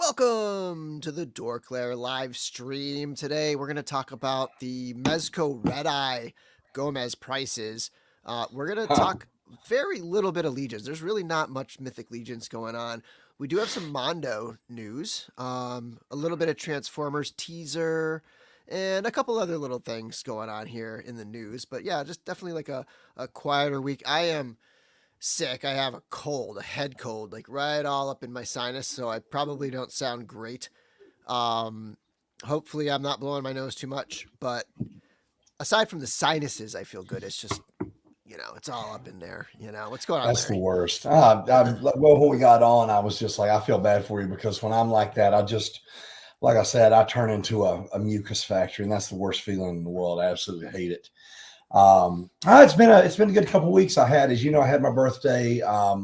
Welcome to the DorkLair live stream. Today we're going to talk about the Mezco Red Eye Gomez prices. We're going to Huh. talk very little bit of Legions. There's really not much Mythic Legions going on. We do have some Mondo news, a little bit of Transformers teaser, and a couple other little things going on here in the news. But yeah, just definitely like a quieter week. I am sick. I have a cold, a head cold, like right all up in my sinus, so I probably don't sound great. Um, Hopefully, I'm not blowing my nose too much, but aside from the sinuses, I feel good. It's just, it's all up in there. What's going on, That's the Larry? worst. When we got on, I was just like, I feel bad for you because when I'm like that, like I said, I turn into a mucus factory, and that's the worst feeling in the world. I absolutely hate it. It's been a good couple of weeks. As you know, I had my birthday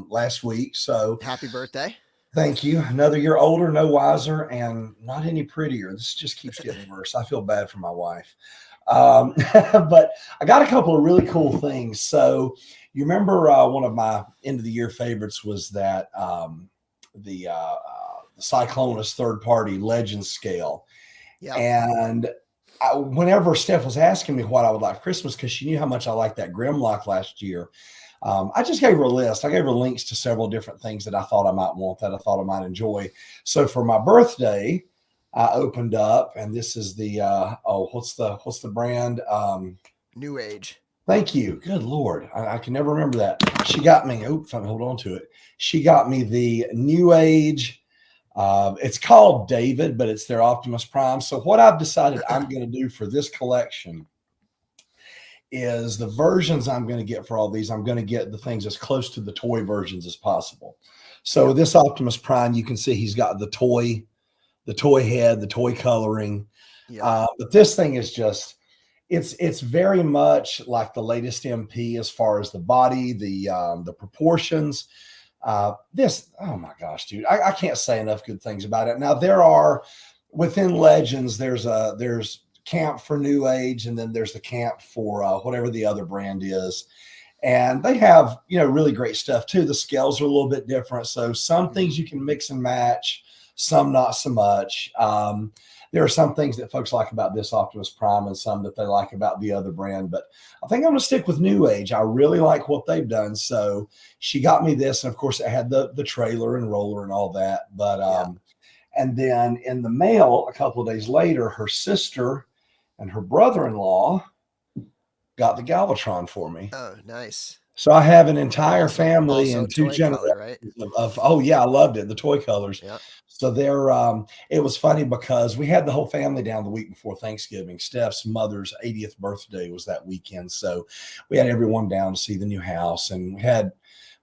last week, so Happy birthday. thank you. Another year older, no wiser, and not any prettier. This just keeps getting worse. I feel bad for my wife. But I got a couple of really cool things. So you remember one of my end of the year favorites was that the Cyclonus third party legend scale. Yep. And whenever Steph was asking me what I would like for Christmas, because she knew how much I liked that Grimlock last year, I just gave her a list. I gave her links to several different things that I thought I might want, that I thought I might enjoy. So for my birthday, I opened up, and this is the what's the brand? New Age. Thank you. Good Lord, I can never remember that. She got me. Oops, hold on to it. She got me the New Age. It's called David, but it's their Optimus Prime. So what I've decided I'm going to do for this collection is the versions I'm going to get for all these. I'm going to get the things as close to the toy versions as possible. So this Optimus Prime, you can see he's got the toy head, the toy coloring. Yeah. But this thing is just, it's very much like the latest MP as far as the body, the proportions. Oh my gosh, dude, I can't say enough good things about it. Now there are within Legends, there's camp for New Age, and then there's the camp for whatever the other brand is. And they have, really great stuff too. The scales are a little bit different. So some things you can mix and match, some not so much. There are some things that folks like about this Optimus Prime and some that they like about the other brand. But I think I'm going to stick with New Age. I really like what they've done. So she got me this. And of course, it had the trailer and roller and all that. But and then in the mail, a couple of days later, her sister and her brother-in-law got the Galvatron for me. Oh, nice. So I have an entire family Also and two toy color, generations right? of oh yeah, I loved it. The toy colors. Yeah. So it was funny because we had the whole family down the week before Thanksgiving. Steph's mother's 80th birthday was that weekend. So we had everyone down to see the new house, and we had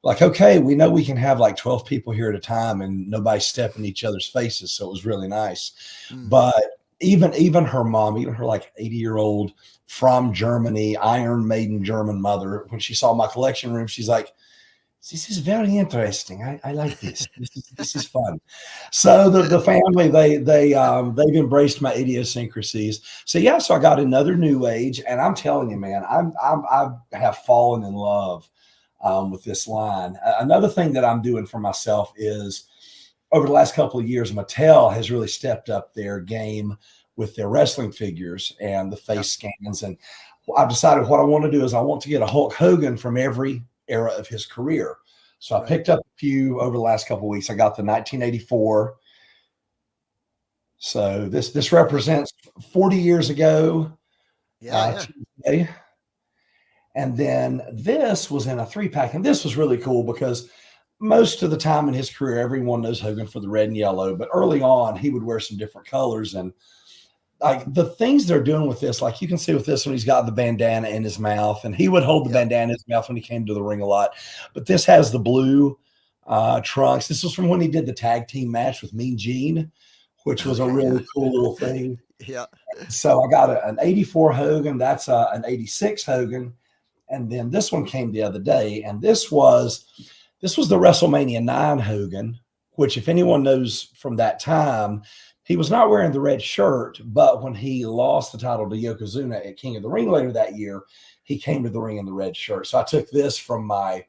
like, okay, we know we can have like 12 people here at a time and nobody stepping in each other's faces. So it was really nice. But even her mom, even her like 80-year-old from Germany, Iron Maiden German mother, when she saw my collection room, she's like, this is very interesting. I like this. This is fun. So the family, they've embraced my idiosyncrasies. So yeah, so I got another New Age, and I'm telling you, man, I have fallen in love with this line. Another thing that I'm doing for myself is, over the last couple of years, Mattel has really stepped up their game with their wrestling figures and the face scans. And I've decided what I want to do is I want to get a Hulk Hogan from every era of his career. So I picked up a few over the last couple of weeks. I got the 1984. So this represents 40 years ago. Tuesday. And then this was in a 3-pack. And this was really cool because most of the time in his career, everyone knows Hogan for the red and yellow, but early on he would wear some different colors. And like the things they're doing with this, like you can see with this one, he's got the bandana in his mouth, and he would hold the bandana in his mouth when he came to the ring a lot. But this has the blue trunks. This was from when he did the tag team match with Mean Gene, which was a really cool little thing. Yeah. So I got an 84 Hogan. That's an 86 Hogan. And then this one came the other day, and this was the WrestleMania 9 Hogan, which if anyone knows from that time, he was not wearing the red shirt, but when he lost the title to Yokozuna at King of the Ring later that year, he came to the ring in the red shirt. So I took this from my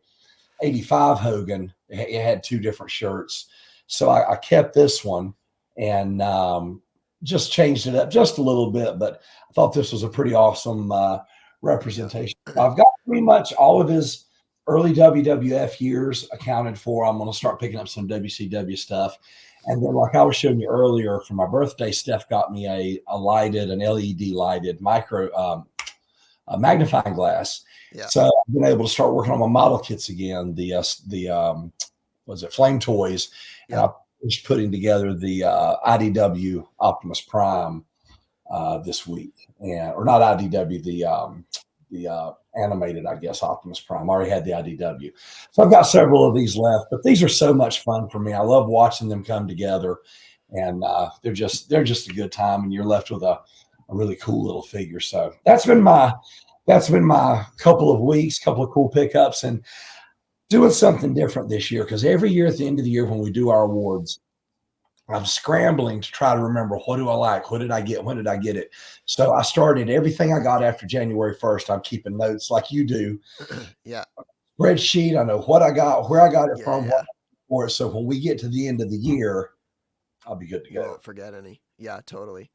85 Hogan. It had two different shirts. So I kept this one. and just changed it up just a little bit. But I thought this was a pretty awesome Yeah. representation. I've got pretty much all of his early WWF years accounted for. I'm going to start picking up some WCW stuff. And then, like I was showing you earlier, for my birthday, Steph got me an LED lighted a magnifying glass. Yeah. So I've been able to start working on my model kits again. Was it Flame Toys? And Yeah. I was putting together the IDW Optimus Prime this week, or not IDW, the animated, I guess, Optimus Prime. I already had the IDW, so I've got several of these left. But these are so much fun for me. I love watching them come together, and they're just a good time. And you're left with a really cool little figure. So that's been my couple of weeks, couple of cool pickups, and doing something different this year, because every year at the end of the year when we do our awards, I'm scrambling to try to remember, what do I like? What did I get? When did I get it? So I started everything I got after January 1st. I'm keeping notes like you do. Yeah. Spreadsheet. I know what I got, where I got it from, Yeah. for it. So when we get to the end of the year, I'll be good to You go. won't forget any. Yeah, totally.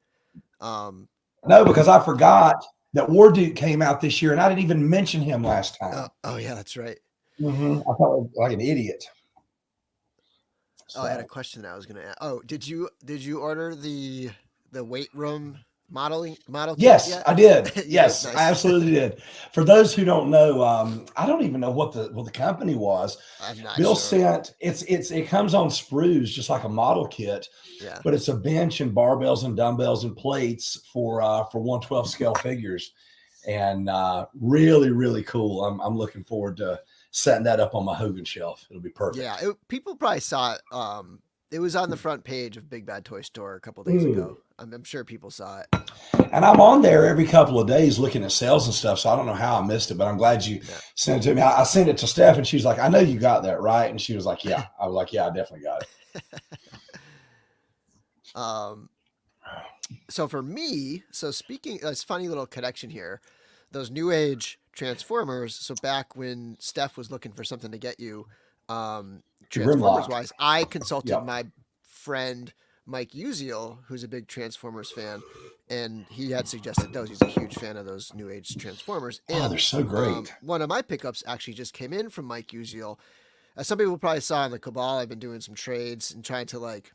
No, because I forgot that War Duke came out this year, and I didn't even mention him last time. Oh yeah, that's right. I felt like an idiot. Oh, I had a question that I was going to ask. Oh, did you order the weight room model kit Yes, yet? I did. You Yes, did? I Nice. absolutely did. For those who don't know, I don't even know what the company was. I'm not Bill sure. sent it comes on sprues just like a model kit, Yeah. but it's a bench and barbells and dumbbells and plates for 112 scale figures, and really, really cool. I'm looking forward to setting that up on my Hogan shelf. It'll be perfect. Yeah, people probably saw it. It was on the front page of Big Bad Toy Store a couple days ago. I'm sure people saw it. And I'm on there every couple of days looking at sales and stuff, so I don't know how I missed it, but I'm glad you sent it to me. I sent it to Steph, and she was like, "I know you got that, right?" And she was like, "Yeah." I was like, "Yeah, I definitely got it." So for me, speaking, this funny little connection here, those New Age Transformers. So back when Steph was looking for something to get you, Transformers wise, I consulted my friend Mike Uziel, who's a big Transformers fan, and he had suggested those. He's a huge fan of those New Age Transformers. And they're so great. One of my pickups actually just came in from Mike Uziel. As some people probably saw in the Cabal, I've been doing some trades and trying to like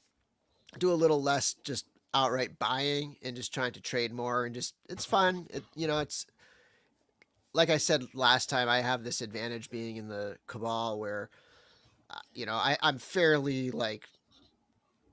do a little less just outright buying and just trying to trade more, and just it's fun. It's like I said last time, I have this advantage being in the Cabal where I'm fairly like,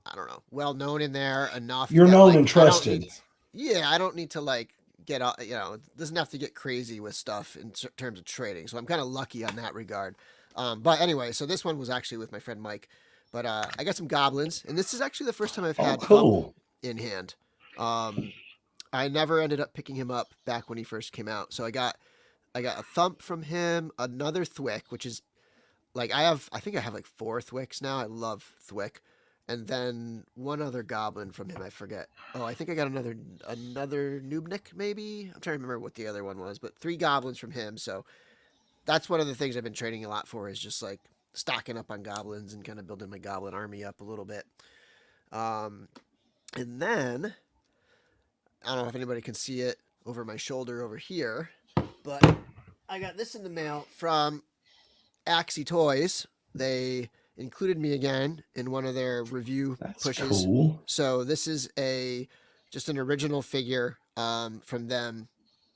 I don't know, well known in there enough. You're known and I trusted. don't need to like get out. It doesn't have to get crazy with stuff in terms of trading. So I'm kind of lucky on that regard. But anyway, so this one was actually with my friend Mike. But I got some goblins, and this is actually the first time I've had Thump in hand. I never ended up picking him up back when he first came out. So I got a Thump from him, another Thwick, which is like I think I have like 4 Thwicks now. I love Thwick. And then one other goblin from him, I forget. Oh, I think I got another Nubnik, maybe? I'm trying to remember what the other one was, but 3 goblins from him. So that's one of the things I've been trading a lot for, is just like stocking up on goblins and kind of building my goblin army up a little bit. And then I don't know if anybody can see it over my shoulder over here, but I got this in the mail from Axie Toys. They included me again in one of their review pushes. Cool. So this is just an original figure from them.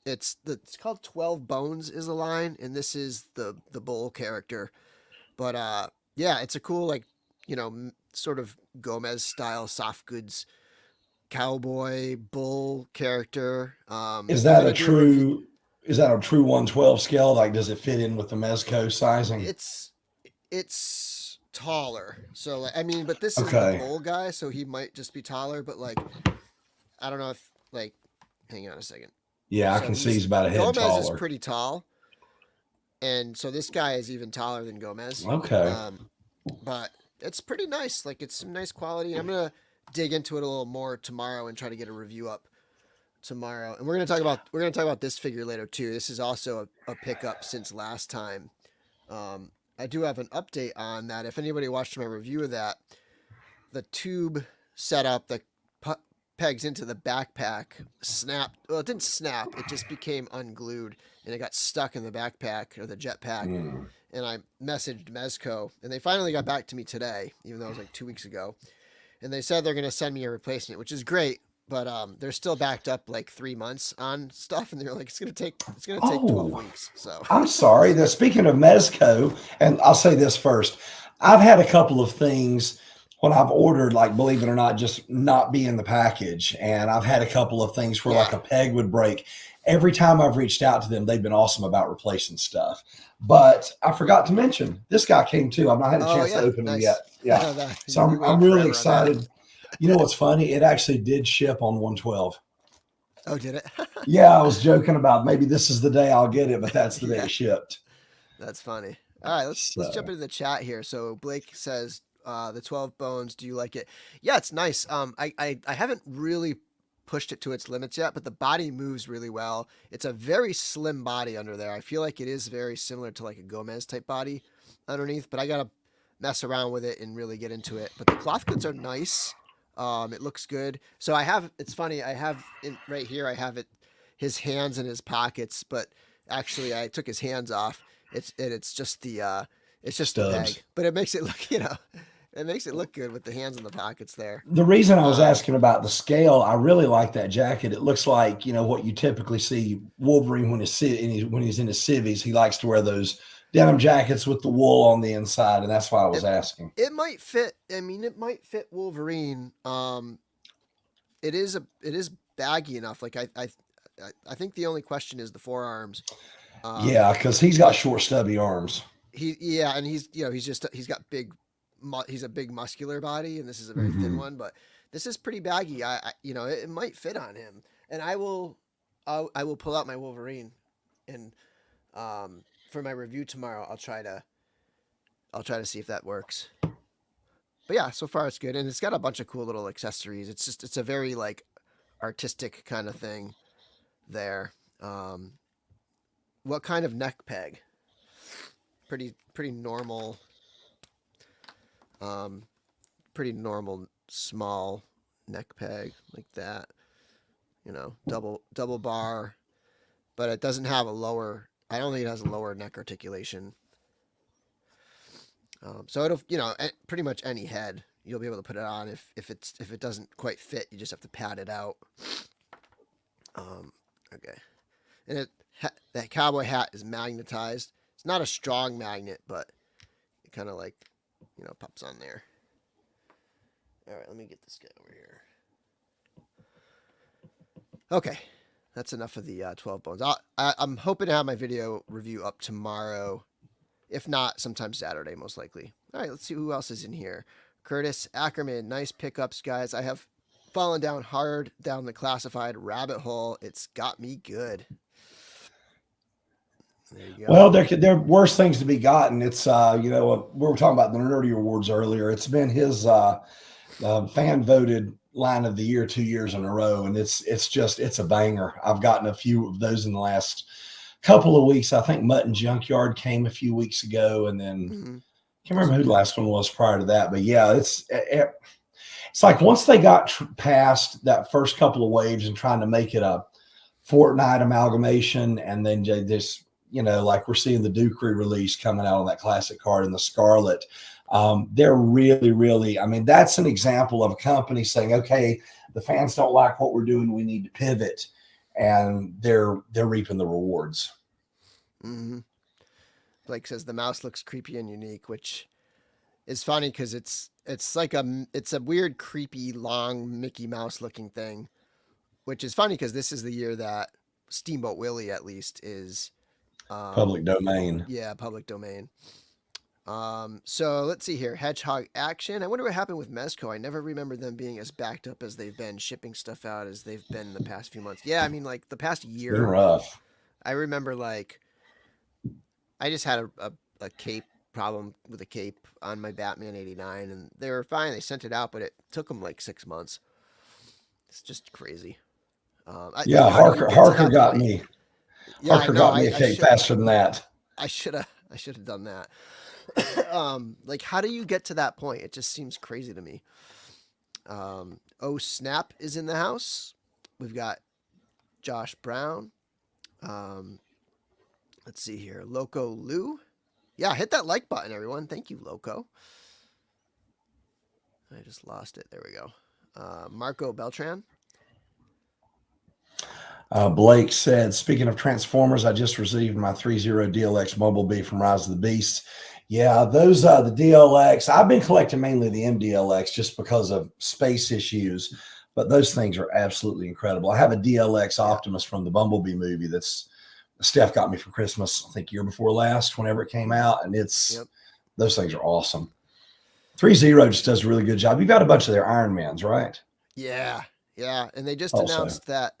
It's called 12 Bones is the line, and this is the bull character. But yeah, it's a cool, like, sort of Gomez style soft goods cowboy bull character. Is that a true 112 scale? Like, does it fit in with the Mezco sizing? It's taller. So like, I mean, but this is the bull guy, so he might just be taller. But like, I don't know if like, hang on a second. Yeah, I can see he's about a head taller. Gomez is pretty tall, and so this guy is even taller than Gomez. Okay. But it's pretty nice. Like, it's some nice quality. I'm gonna dig into it a little more tomorrow and try to get a review up tomorrow. And we're gonna talk about this figure later too. This is also a pickup since last time. I do have an update on that. If anybody watched my review of that, the tube setup that pegs into the backpack snapped. Well, it didn't snap. It just became unglued, and it got stuck in the backpack or the jetpack. Mm. And I messaged Mezco, and they finally got back to me today, even though it was like 2 weeks ago. And they said they're going to send me a replacement, which is great. But they're still backed up like 3 months on stuff, and they're like, it's gonna take 12 Oh, weeks. So I'm sorry. That speaking of Mezco, and I'll say this first, I've had a couple of things when I've ordered, like believe it or not, just not be in the package, and I've had a couple of things where like yeah, a peg would break. Every time I've reached out to them, they've been awesome about replacing stuff. But I forgot to mention this guy came too. I've not had a oh chance to yeah, open him yet. nice. Yeah, so We I'm wait really forever on that. excited. You know what's funny? It actually did ship on 112. Oh, did it? Yeah, I was joking about maybe this is the day I'll get it, but that's the day Yeah, it shipped. that's funny. All right, let's jump So into the chat here. So Blake says, the 12 bones. Do you like it? Yeah, it's nice. I haven't really pushed it to its limits yet, but the body moves really well. It's a very slim body under there. I feel like it is very similar to like a Gomez type body underneath, but I gotta mess around with it and really get into it. But the cloth goods are nice. It looks good. So I have. It's funny. I have right here. I have it. His hands in his pockets, but actually I took his hands off. It's just the stubs. peg, but it makes it look it makes it look good with the hands in the pockets there. The reason I was Um, asking about the scale, I really like that jacket. It looks like what you typically see Wolverine when he's in his civvies. He likes to wear those denim jackets with the wool on the inside, and that's why I was it asking. it might fit. I mean, it might fit Wolverine. It is baggy enough. Like I think the only question is the forearms. Um, Yeah, because he's got short, stubby arms. yeah, and he's got he's a big muscular body, and this is a very thin Hmm. one, but this is pretty baggy. It might fit on him, and I will pull out my Wolverine, and for my review tomorrow, I'll try to see if that works. But yeah, so far it's good, and it's got a bunch of cool little accessories. It's a very like artistic kind of thing there. Um, what kind of neck peg? Pretty normal. Um, Pretty normal small neck peg like that. Double bar, but it doesn't have a lower. I don't think it has a lower neck articulation. So it'll pretty much any head you'll be able to put it on. If it doesn't quite fit, you just have to pad it out. Um, okay, and that cowboy hat is magnetized. It's not a strong magnet, but it kind of like pops on there. All right, let me get this guy over here. Okay, that's enough of the 12 bones. I'm hoping to have my video review up tomorrow. If not, sometime Saturday, most likely. All right, let's see who else is in here. Curtis Ackerman, nice pickups, guys. I have fallen down hard down the classified rabbit hole. It's got me good. There you go. Well, there are worse things to be gotten. It's we were talking about the Nerdy Awards earlier. It's been his fan voted line of the year 2 years in a row, and it's a banger. I've gotten a few of those in the last couple of weeks. I think Mutton Junkyard came a few weeks ago, and then Mm-hmm. can't remember who the last one was prior to that. But yeah, it's like once they got past that first couple of waves and trying to make it a Fortnite amalgamation, and then this like we're seeing the Dukery release coming out on that classic card in the Scarlet. They're really, really, I mean, that's an example of a company saying, okay, the fans don't like what we're doing. We need to pivot. And they're reaping the rewards. Mm-hmm. Blake says the mouse looks creepy and unique, which is funny because it's a weird, creepy, long Mickey Mouse looking thing, which is funny because this is the year that Steamboat Willie at least is Public domain. yeah, public domain. So let's see here. Hedgehog action. I wonder what happened with Mezco. I never remember them being as backed up as they've been shipping stuff out as they've been in the past few months. Yeah, I mean like the past It's been year. rough. I remember like I just had a cape problem with a cape on my Batman 89, and they were fine. They sent it out, but it took them like 6 months. It's just crazy. Yeah, How do you get to Harker that got point? me. Yeah, I Harker know. got me a cake faster than that. I should have done that. Like, how do you get to that point? It just seems crazy to me. Oh Snap is in the house. We've got Josh Brown. Let's see here. Loco Lou. Yeah, hit that like button, everyone. Thank you, Loco. I just lost it. There we go. Marco Beltran. Blake said, speaking of Transformers, I just received my 3.0 DLX Bumblebee from Rise of the Beasts. Yeah, those the DLX. I've been collecting mainly the MDLX just because of space issues, but those things are absolutely incredible. I have a DLX Optimus from the Bumblebee movie that's Steph got me for Christmas, I think year before last, whenever it came out, and those things are awesome. 3.0 just does a really good job. You've got a bunch of their Iron Mans, right? Yeah, and they just Also. announced that.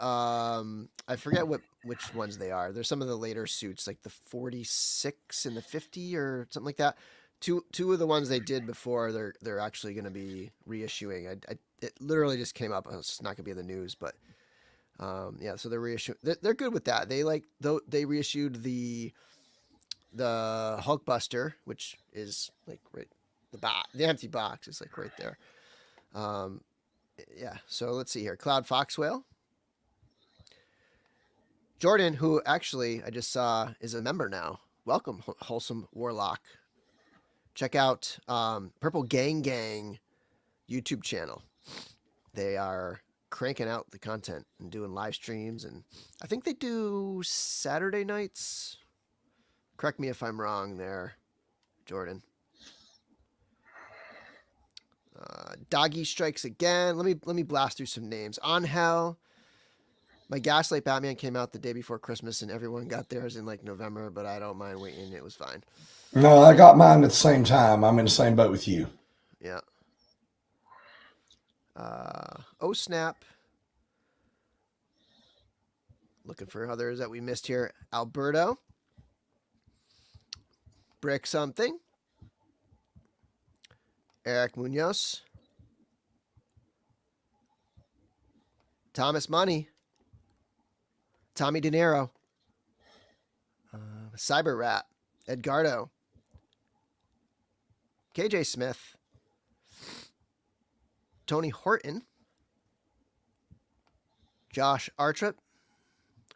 I forget which ones they are. There's some of the later suits, like the 46 and the 50 or something like that. Two of the ones they did before, they're actually going to be reissuing. It literally just came up. It's not going to be in the news, but yeah. So they're reissuing. They're good with that. They reissued the Hulkbuster, which is like right the empty box is like right there. Yeah. So let's see here. Cloud Foxwhale. Jordan, who actually I just saw is a member now. Welcome, Wholesome Warlock. Check out Purple Gang Gang YouTube channel. They are cranking out the content and doing live streams, and I think they do Saturday nights. Correct me if I'm wrong there, Jordan. Doggy Strikes Again. Let me blast through some names. Angel. My Gaslight Batman came out the day before Christmas, and everyone got theirs in like November, but I don't mind waiting. It was fine. No, I got mine at the same time. I'm in the same boat with you. Yeah. Oh Snap. Looking for others that we missed here. Alberto. Brick Something. Eric Munoz. Thomas Money. Tommy De Niro. Cyber Rat. Edgardo. KJ Smith. Tony Horton. Josh Artrip.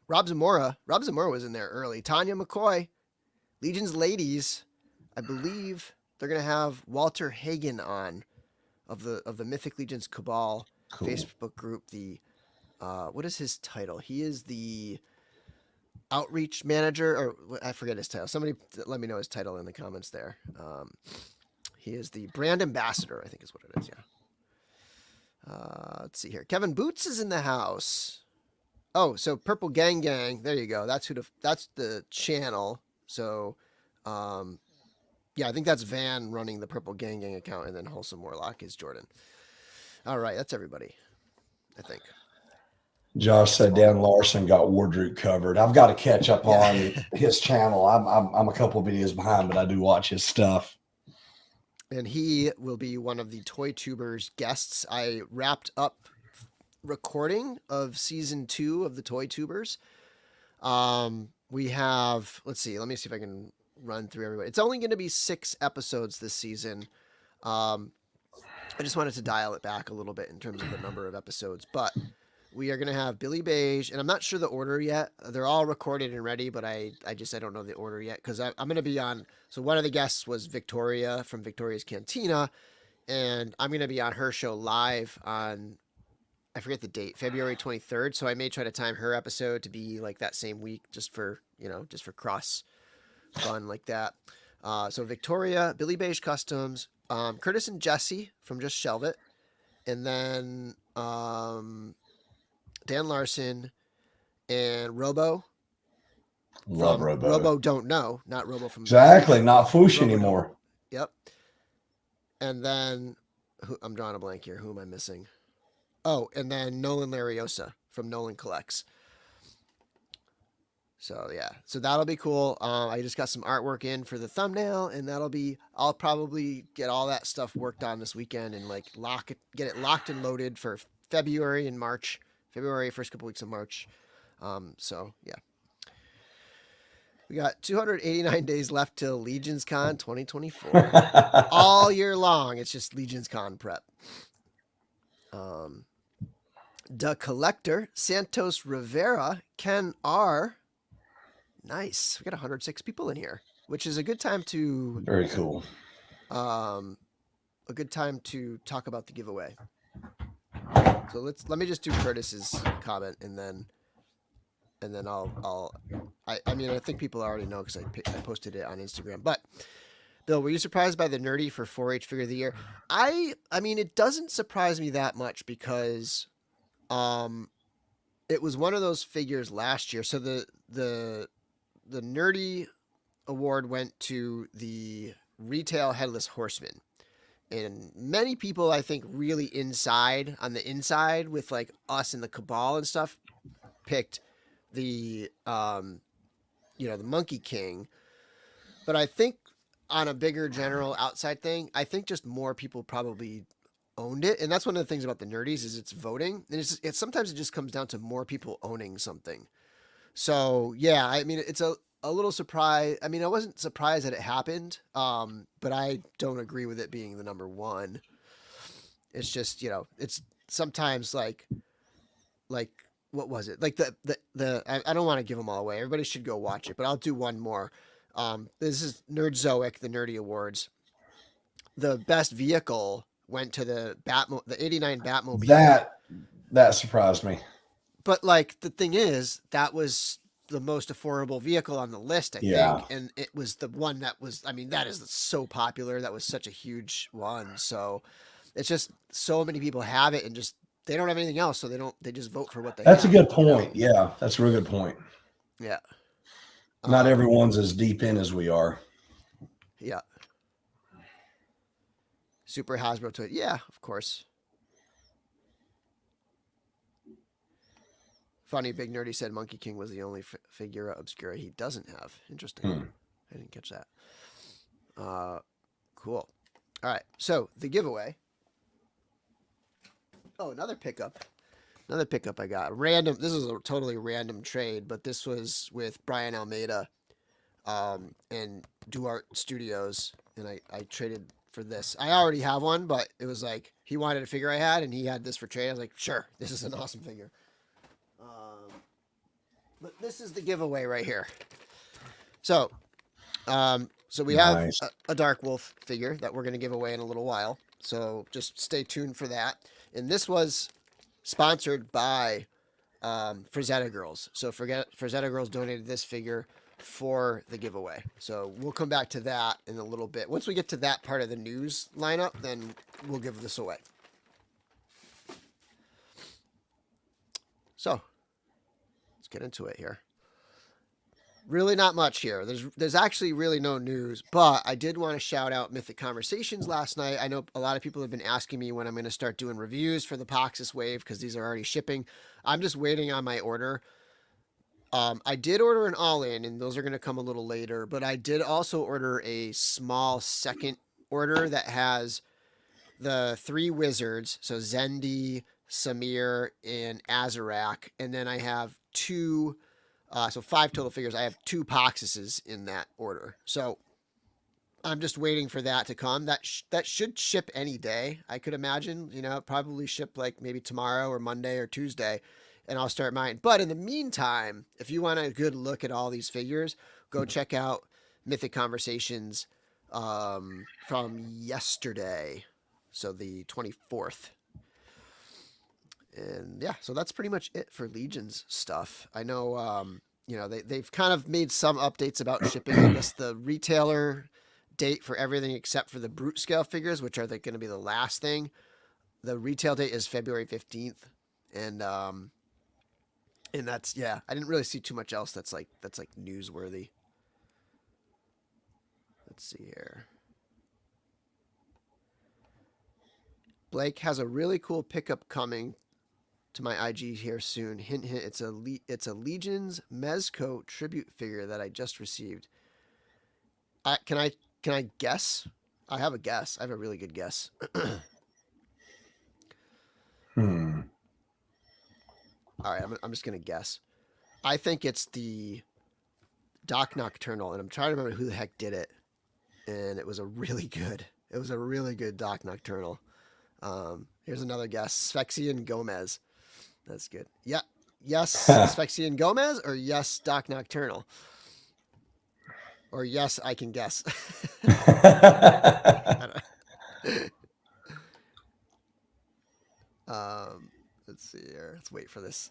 Rob Zamora. Rob Zamora was in there early. Tanya McCoy. Legion's Ladies. I believe they're going to have Walter Hagen on of the Mythic Legions Cabal Facebook group. The what is his title? He is the outreach manager, or I forget his title. Somebody let me know his title in the comments there. He is the brand ambassador, I think is what it is. Yeah. Let's see here. Kevin Boots is in the house. Oh, so Purple Gang Gang. There you go. That's the channel. So, yeah, I think that's Van running the Purple Gang Gang account, and then Wholesome Warlock is Jordan. All right, that's everybody, I think. Josh said Dan Larson got Wardrobe covered. I've got to catch up on his channel. I'm a couple of videos behind, but I do watch his stuff. And he will be one of the Toy Tubers guests. I wrapped up recording of season 2 of the Toy Tubers. We have, let's see, let me see if I can run through everybody. It's only going to be 6 episodes this season. I just wanted to dial it back a little bit in terms of the number of episodes, but we are going to have Billy Beige, and I'm not sure the order yet. They're all recorded and ready, but I don't know the order yet because I'm going to be on. So one of the guests was Victoria from Victoria's Cantina, and I'm going to be on her show live on, I forget the date, February 23rd. So I may try to time her episode to be like that same week, just for cross fun like that. So Victoria, Billy Beige Customs, Curtis and Jesse from Just Shelve It, and then Dan Larson and Robo. Love Robo. Robo Don't Know, not Robo from exactly, not Foosh anymore. Yep. And then I'm drawing a blank here. Who am I missing? Oh, and then Nolan Lariosa from Nolan Collects. So yeah, so that'll be cool. I just got some artwork in for the thumbnail, and I'll probably get all that stuff worked on this weekend and like get it locked and loaded for February and March. February, first couple weeks of March. So yeah, we got 289 days left till Legions Con 2024. All year long, it's just Legions Con prep. Um, the Collector, Santos Rivera, Ken R. Nice. We got 106 people in here, which is a good time to Very cool. talk about the giveaway. So let me just do Curtis's comment and then I mean I think people already know because I posted it on Instagram. But Bill, were you surprised by the nerdy for 4-H figure of the year? I mean it doesn't surprise me that much because it was one of those figures last year. So the nerdy award went to the retail headless horseman. And many people, I think, really on the inside with like us and the cabal and stuff, picked the the Monkey King. But I think on a bigger general outside thing, I think just more people probably owned it. And that's one of the things about the nerdies is it's voting. And it's sometimes it just comes down to more people owning something. So yeah, I mean it's a little surprise. I mean, I wasn't surprised that it happened, but I don't agree with it being the number one. It's just it's sometimes like what was it like I don't want to give them all away. Everybody should go watch it, but I'll do one more. This is Nerdzoic, the Nerdy Awards. The best vehicle went to the '89 Batmobile. That surprised me. But like the thing is, that was the most affordable vehicle on the list, I think, and it was the one that was. I mean, that is so popular. That was such a huge one. So it's just so many people have it, and just they don't have anything else, so they just vote for what they. That's have, a good point. Yeah, that's a really good point. Yeah. Not everyone's as deep in as we are. Yeah. Super Hasbro toy. Yeah, of course. Funny, Big Nerdy said Monkey King was the only figura obscura he doesn't have. Interesting. I didn't catch that. Cool. All right. So the giveaway. Oh, another pickup. Another pickup I got. Random. This is a totally random trade, but this was with Brian Almeida and Duart Studios, and I traded for this. I already have one, but it was like he wanted a figure I had, and he had this for trade. I was like, sure, this is an awesome figure. But this is the giveaway right here. So, we have a Dark Wolf figure that we're going to give away in a little while. So just stay tuned for that. And this was sponsored by Frazetta Girls. So Frazetta Girls donated this figure for the giveaway. So we'll come back to that in a little bit. Once we get to that part of the news lineup, then we'll give this away. So let's get into it here. Really not much here. There's actually really no news, but I did want to shout out Mythic Conversations last night. I know a lot of people have been asking me when I'm going to start doing reviews for the Poxus Wave because these are already shipping. I'm just waiting on my order. I did order an all-in, and those are going to come a little later, but I did also order a small second order that has the 3 wizards, so Zendi, Samir, and Azarak, and then I have 2... so 5 total figures. I have 2 Poxuses in that order. So I'm just waiting for that to come. That should ship any day, I could imagine. Probably ship like maybe tomorrow or Monday or Tuesday, and I'll start mine. But in the meantime, if you want a good look at all these figures, go check out Mythic Conversations from yesterday, so the 24th. And yeah, so that's pretty much it for Legion's stuff. I know, they've kind of made some updates about shipping. I guess the retailer date for everything except for the brute scale figures, which are going to be the last thing. The retail date is February 15th. And that's, yeah, I didn't really see too much else that's like newsworthy. Let's see here. Blake has a really cool pickup coming to my IG here soon. Hint, hint. It's a Legion's Mezco tribute figure that I just received. Can I guess? I have a guess. I have a really good guess. All right, I'm just gonna guess. I think it's the Doc Nocturnal, and I'm trying to remember who the heck did it. And it was a really good. It was a really good Doc Nocturnal. Here's another guess. Sphexian Gomez. That's good. Yeah. Yes, Sphexian Gomez, or yes, Doc Nocturnal, or yes, I can guess. I don't let's see here. Let's wait for this.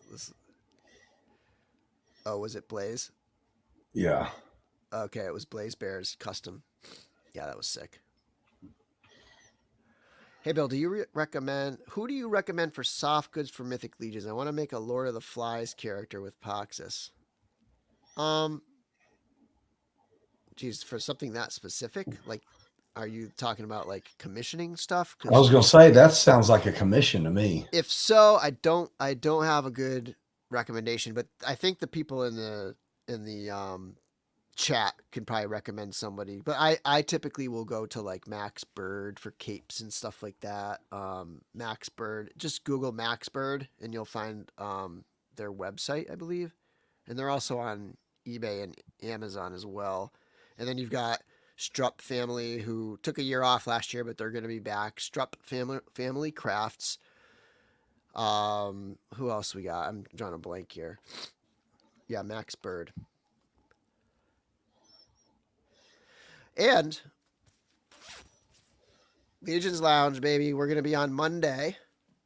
Oh, was it Blaze? Yeah. Okay, it was Blaze Bears custom. Yeah, that was sick. Hey Bill, do you recommend? Who do you recommend for soft goods for Mythic Legions? I want to make a Lord of the Flies character with Poxus. Geez, for something that specific, like, are you talking about like commissioning stuff? I was going to say that sounds like a commission to me. If so, I don't have a good recommendation, but I think the people in the chat could probably recommend somebody. But I typically will go to like Max Bird for capes and stuff like that. Max Bird, just Google Max Bird and you'll find their website, I believe, and they're also on eBay and Amazon as well. And then you've got Strupp Family, who took a year off last year, but they're going to be back. Strupp Family Crafts. Who else we got? I'm drawing a blank here. Yeah, Max Bird. And Legion's Lounge, baby. We're going to be on Monday,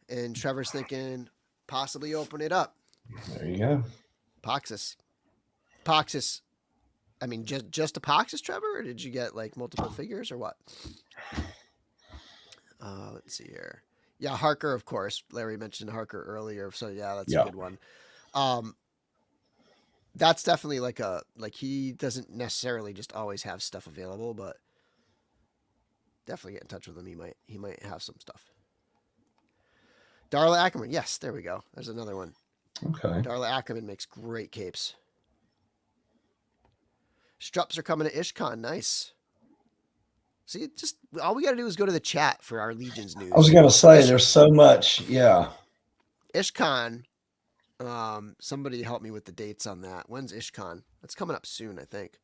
and Trevor's thinking possibly open it up. There you go. Poxus. I mean, just a Poxus, Trevor, or did you get like multiple figures or what? Let's see here. Yeah, Harker, of course. Larry mentioned Harker earlier, so yeah, that's a good one. That's definitely like he doesn't necessarily just always have stuff available, but definitely get in touch with him. He might have some stuff. Darla Ackerman, yes, there we go. There's another one. Okay. Darla Ackerman makes great capes. Strupps are coming to IshCon. Nice. See, just all we got to do is go to the chat for our Legions news. I was going to say, there's so much. Yeah. IshCon. Somebody help me with the dates on that. When's IshCon? That's coming up soon, I think.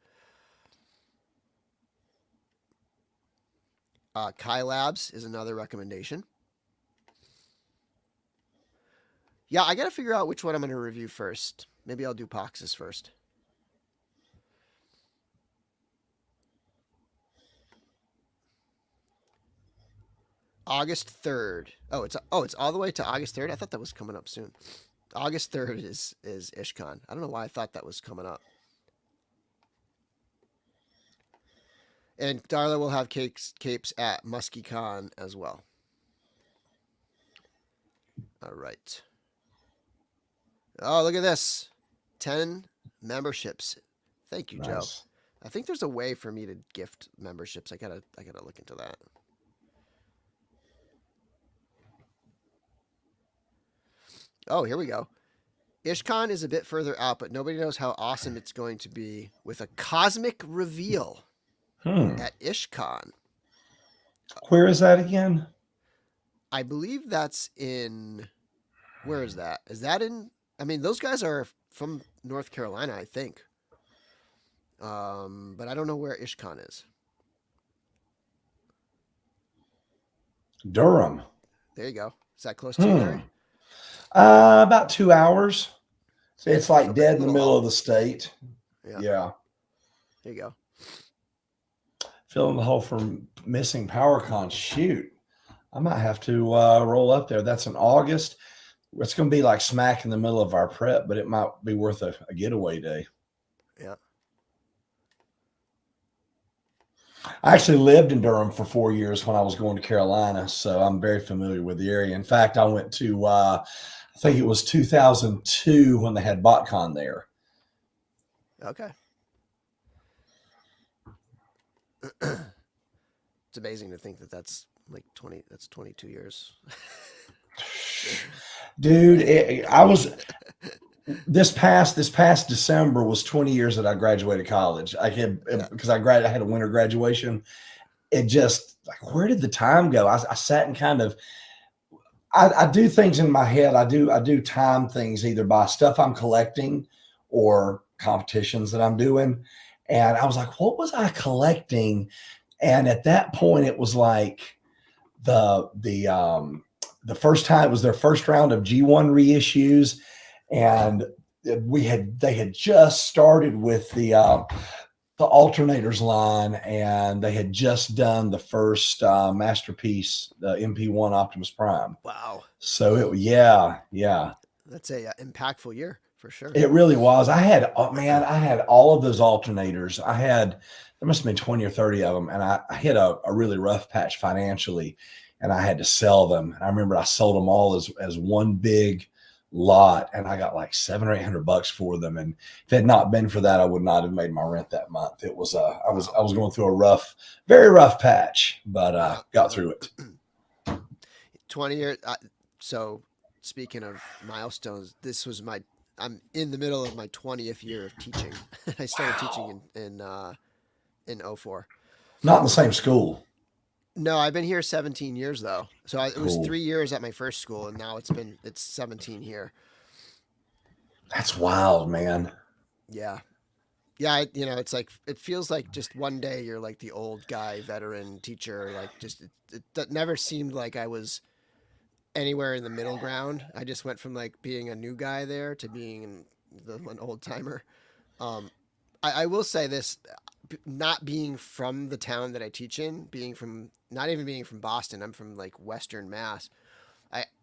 Kai Labs is another recommendation. Yeah, I got to figure out which one I'm going to review first. Maybe I'll do Poxus first. August 3rd. Oh, it's all the way to August 3rd. I thought that was coming up soon. August 3rd is IshCon. I don't know why I thought that was coming up. And Darla will have capes at MuskyCon as well. All right. Oh, look at this. 10 memberships. Thank you, nice. Joe. I think there's a way for me to gift memberships. I gotta look into that. Oh, here we go. IshCon is a bit further out, but nobody knows how awesome it's going to be with a cosmic reveal at IshCon. Where is that again? I believe that's in... Where is that? Is that in... I mean, those guys are from North Carolina, I think. But I don't know where IshCon is. Durham. There you go. Is that close to you, Larry? About 2 hours. So it's like dead in the middle of the state. Yeah. There you go. Filling the hole for missing PowerCon. Shoot. I might have to roll up there. That's in August. It's going to be like smack in the middle of our prep, but it might be worth a getaway day. Yeah. I actually lived in Durham for 4 years when I was going to Carolina, so I'm very familiar with the area. In fact, I went to, I think it was 2002 when they had BotCon there. Okay. It's amazing to think that that's like 22 years. Dude, I was this past December was 20 years that I graduated college. Because I had a winter graduation. It just like, where did the time go? I sat and kind of I do things in my head. I do time things either by stuff I'm collecting or competitions that I'm doing. And I was like, what was I collecting? And at that point it was like the first time, it was their first round of G1 reissues, and they had just started with the alternators line, and they had just done the first masterpiece, the MP1 Optimus Prime. Wow. So yeah. That's a impactful year for sure. It really was. I had all of those alternators. There must have been 20 or 30 of them, and I hit a really rough patch financially, and I had to sell them. And I remember I sold them all as one big lot, and I got like $700 or $800 for them. And if it had not been for that, I would not have made my rent that month. It was I was going through a very rough patch, but got through it. 20 years. So speaking of milestones, I'm in the middle of my 20th year of teaching. I started teaching in 04. Not in the same school. No, I've been here 17 years though. So it was Cool. 3 years at my first school, and now it's 17 here. That's wild, man. Yeah. It's like, it feels like just one day you're like the old guy, veteran teacher. Like it never seemed like I was anywhere in the middle ground. I just went from like being a new guy there to being an old timer. I will say this, not being from the town that I teach in, not even being from Boston, I'm from like Western Mass.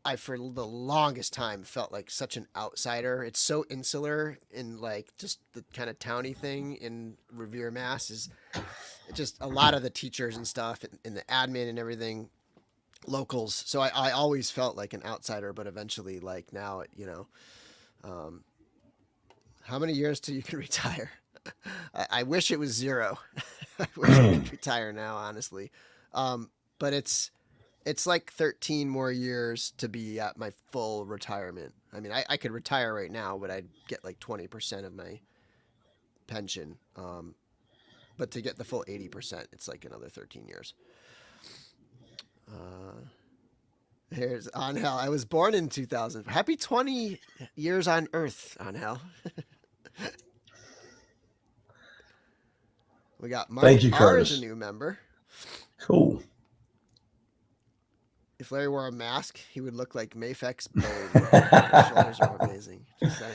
I for the longest time felt like such an outsider. It's so insular in like just the kind of towny thing in Revere, Mass is just a lot of the teachers and stuff and the admin and everything locals. So I always felt like an outsider, but eventually like now, how many years till you can retire? I wish it was 0. I wish I could retire now, honestly. But it's like 13 more years to be at my full retirement. I mean, I could retire right now, but I'd get like 20% of my pension. But to get the full 80%, it's like another 13 years. Here's Angel. I was born in 2000. Happy 20 years on Earth, Angel. We got Mark Thank you, R Curtis. as a new member. Cool. If Larry wore a mask, he would look like MAFEX Bone. His shoulders are amazing. Just saying.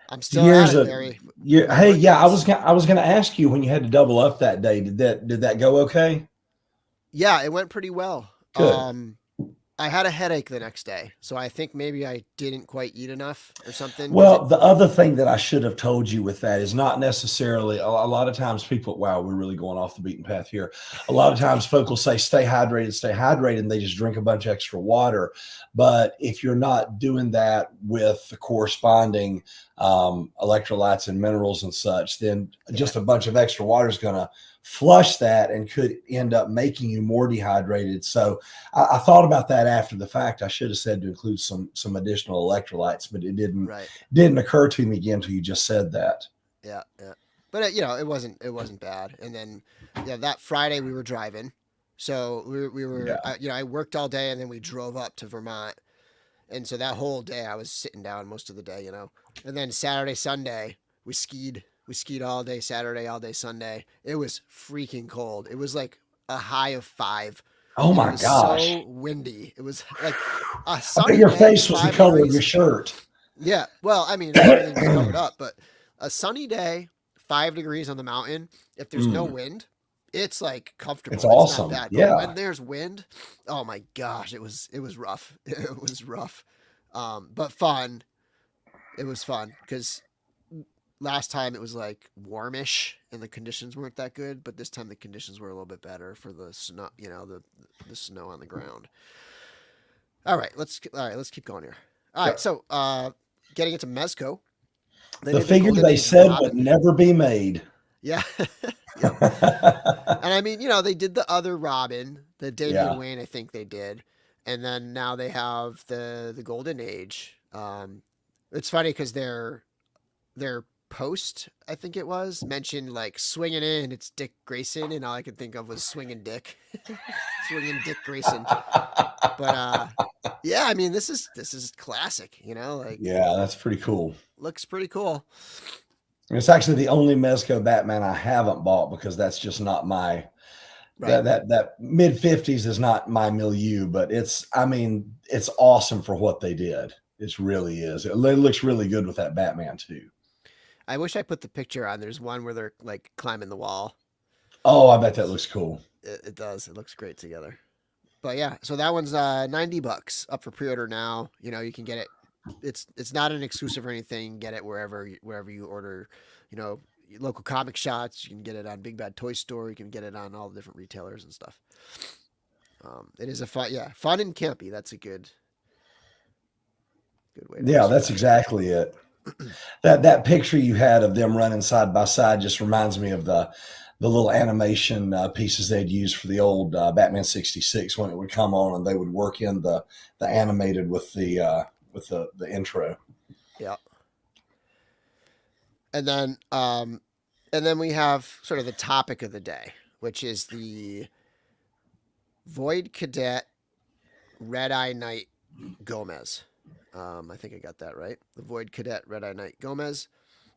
I'm still at it, Larry. Hey, yeah, I was gonna ask you when you had to double up that day. Did that go okay? Yeah, it went pretty well. Good. I had a headache the next day, so I think maybe I didn't quite eat enough or something. Well, the other thing that I should have told you with that is not necessarily a lot of times people, wow, we're really going off the beaten path here. A lot of times folk will say, stay hydrated, and they just drink a bunch of extra water. But if you're not doing that with the corresponding electrolytes and minerals and such, then just a bunch of extra water is going to flush that and could end up making you more dehydrated. So I thought about that after the fact. I should have said to include some additional electrolytes, but it didn't occur to me again until you just said that. Yeah. But it wasn't bad. And then that Friday we were driving, so we were I worked all day and then we drove up to Vermont, and so that whole day I was sitting down most of the day, and then Saturday, Sunday we skied. We skied all day Saturday, all day Sunday. It was freaking cold. It was like a high of 5. Oh my gosh. So windy. It was like a sunny day. Your face was the color of your shirt. Yeah. Well, I mean, everything was covered up, but a sunny day, 5 degrees on the mountain. If there's no wind, it's like comfortable. It's awesome. Not bad. Yeah. But when there's wind, oh my gosh, it was rough. It was rough. But fun. It was fun because last time it was like warmish and the conditions weren't that good, but this time the conditions were a little bit better for the snow, the snow on the ground. All right, let's keep going here. All right, so getting into Mezco. The figure they said would never be made. Yeah. And I mean, they did the other Robin, the Damian Wayne, I think they did. And then now they have the Golden Age. It's funny because their post, I think it was, mentioned like swinging in, it's Dick Grayson, and all I could think of was swinging Dick. Swinging Dick Grayson. But I mean, this is classic, yeah, that's pretty cool. Looks pretty cool. It's actually the only Mezco Batman I haven't bought because that's just not my Right. That mid 50s is not my milieu, but I mean, it's awesome for what they did. It really is. It looks really good with that Batman too. I wish I put the picture on. There's one where they're like climbing the wall. Oh, I bet that looks cool. It does. It looks great together. But yeah, so that one's $90 up for pre-order now. You know, you can get it. It's not an exclusive or anything. Get it wherever you order. You know, local comic shops. You can get it on Big Bad Toy Store. You can get it on all the different retailers and stuff. It is a fun and campy. That's a good way to Yeah, that's describe exactly it. That picture you had of them running side by side just reminds me of the little animation pieces they'd use for the old Batman '66 when it would come on and they would work in the animated with the intro. it. Yeah, and then we have sort of the topic of the day, which is the Void Cadet Red Eye Knight Gomez. I think I got that right. The Void Cadet Red Eye Knight Gomez,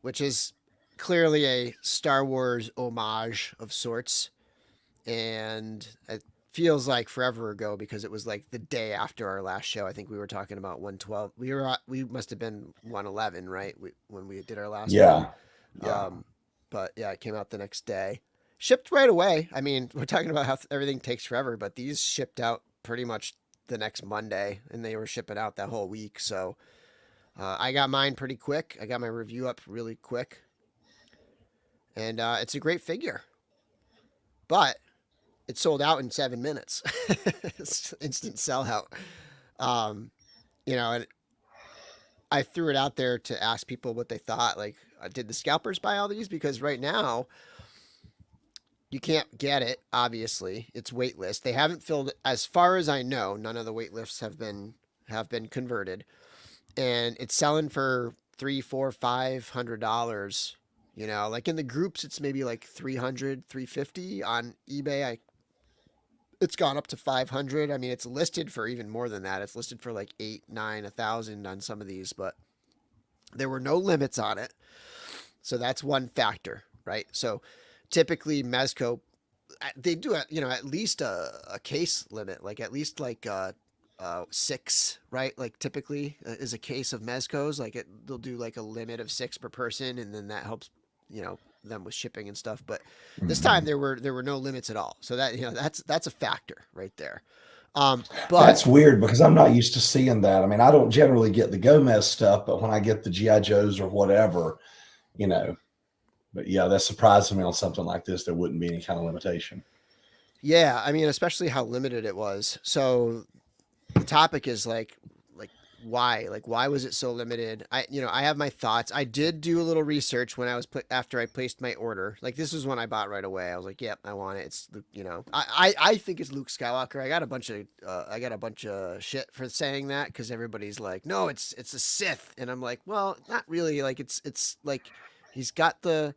which is clearly a Star Wars homage of sorts. And it feels like forever ago because it was like the day after our last show. I think we were talking about 112. We must have been 111, right? When we did our last one. Yeah, yeah. But yeah, it came out the next day. Shipped right away. I mean, we're talking about how everything takes forever, but these shipped out pretty much the next Monday, and they were shipping out that whole week. So I got mine pretty quick. I got my review up really quick, and it's a great figure. But it sold out in 7 minutes. It's instant sellout. Um, you know, and I threw it out there to ask people what they thought. Like, did the scalpers buy all these? Because right now you can't get it. Obviously, it's waitlist. They haven't filled, as far as I know. None of the waitlists have been converted, and it's selling for $300, $400, $500. You know, like in the groups, it's maybe like 300, 350 on eBay. It's gone up to 500. I mean, it's listed for even more than that. It's listed for like 8, 9, 1,000 on some of these, but there were no limits on it. So that's one factor, right? So typically Mezco, they do at least a case limit, like at least like 6, right? Like typically is a case of Mezcos. Like they'll do like a limit of 6 per person, and then that helps, them with shipping and stuff. But this time Mhm. there were no limits at all. So that's a factor right there. But That's weird because I'm not used to seeing that. I mean, I don't generally get the Gomez stuff, but when I get the GI Joes or whatever, you know, but yeah, that surprises me on something like this. There wouldn't be any kind of limitation. yeah, I mean, especially how limited it was. So the topic is like why? Like why was it so limited? I have my thoughts. I did do a little research when I was after I placed my order. Like this was one I bought right away. I was like, "Yep, I want it." It's I think it's Luke Skywalker. I got a bunch of shit for saying that because everybody's like, "No, it's a Sith." And I'm like, "Well, not really. Like it's like he's got the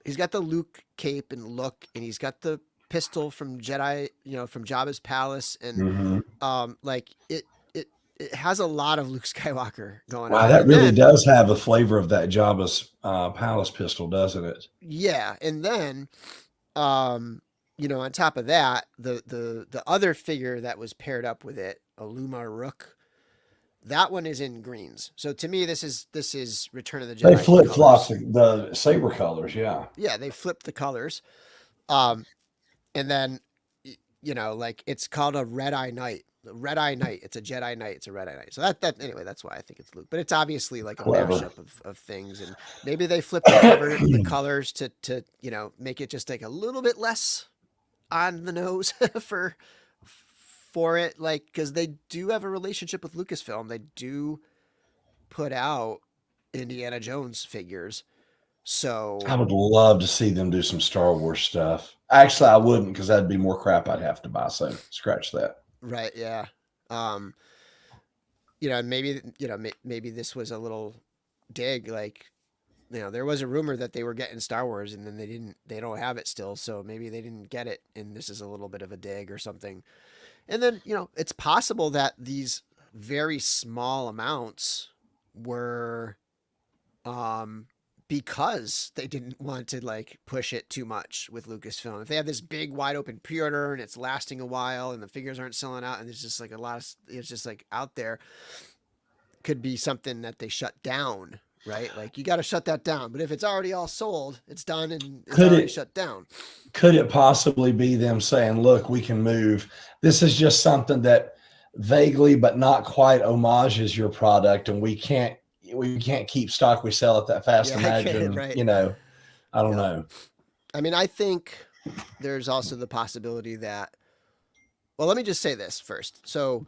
he's got the Luke cape and look, and he's got the pistol from Jedi, from Jabba's palace, and Hmm. like it has a lot of Luke Skywalker going Wow, on. that And really then does have a flavor of that Jabba's palace pistol, doesn't it? yeah, and then on top of that, the other figure that was paired up with it, Aluma Rook, that one is in greens. So to me, this is Return of the They Jedi flip flopped colors. the saber colors. Yeah. Yeah, they flipped the colors. Um, and then like it's called a Red Eye Knight. Red Eye Knight. It's a Jedi Knight. It's a Red Eye Knight. So that anyway, that's why I think it's Luke. But it's obviously like a Clever. mashup of things, and maybe they flipped the colors to make it just like a little bit less on the nose for it, like because they do have a relationship with Lucasfilm. They do put out Indiana Jones figures. I So would love to see them do some Star Wars stuff. Actually, I wouldn't because that'd be more crap I'd have to buy. So scratch that. right, yeah. Um, maybe maybe this was a little dig. Like there was a rumor that they were getting Star Wars, and then they don't have it still. So maybe they didn't get it, and this is a little bit of a dig or something. And then it's possible that these very small amounts were um because they didn't want to like push it too much with Lucasfilm. If they have this big wide open pre-order and it's lasting a while and the figures aren't selling out and there's just like a lot of it's just like out there, could be something that they shut down, right? Like you got to shut that down. But if it's already all sold, it's done and it's Could already it shut down. could it possibly be them saying, "Look, we can move. This is just something that vaguely but not quite homages your product, and we can't keep stock. We sell it that fast. Yeah, I get it, Imagine, right. I don't Yep. know. I mean, I think there's also the possibility that, well, let me just say this first. So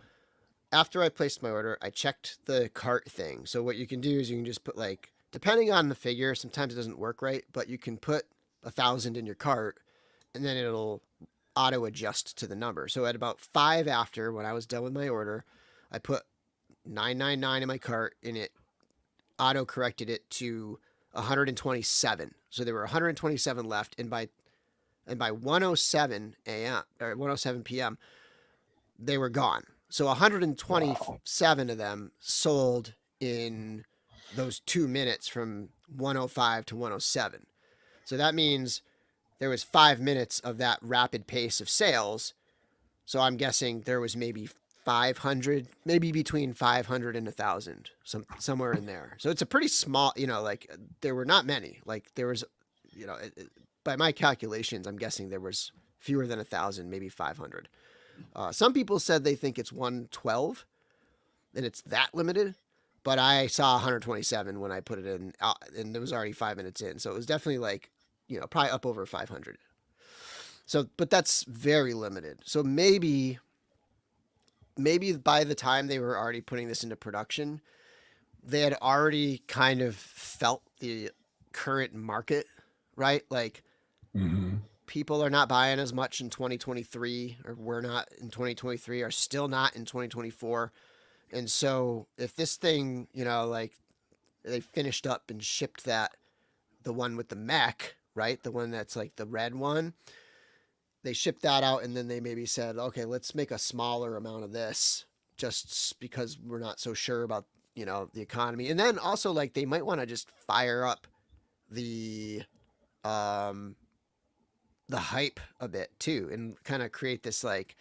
after I placed my order, I checked the cart thing. So what you can do is you can just put like, depending on the figure, sometimes it doesn't work right, but you can put 1,000 in your cart and then it'll auto adjust to the number. So at about 5 after, when I was done with my order, I put 999 in my cart and it auto corrected it to 127. So there were 127 left, and by 107 a.m. or 107 p.m. they were gone. So Wow. 127 of them sold in those 2 minutes from 105 to 107. So that means there was 5 minutes of that rapid pace of sales. So I'm guessing there was maybe 500, maybe between 500 and 1,000, somewhere in there. So it's a pretty small, like there were not many. Like there was, by my calculations, I'm guessing there was fewer than 1,000, maybe 500. Some people said they think it's 112 and it's that limited, but I saw 127 when I put it in, and it was already 5 minutes in. So it was definitely like, probably up over 500. So, but that's very limited. So maybe by the time they were already putting this into production, they had already kind of felt the current market, right? Like Hmm. people are not buying as much in 2023, or we're not in 2023, are still not in 2024. And so if this thing, like they finished up and shipped the one with the mech, right? The one that's like the red one, they shipped that out and then they maybe said, okay, let's make a smaller amount of this just because we're not so sure about, the economy. And then also like they might want to just fire up the um the hype a bit too and kind of create this like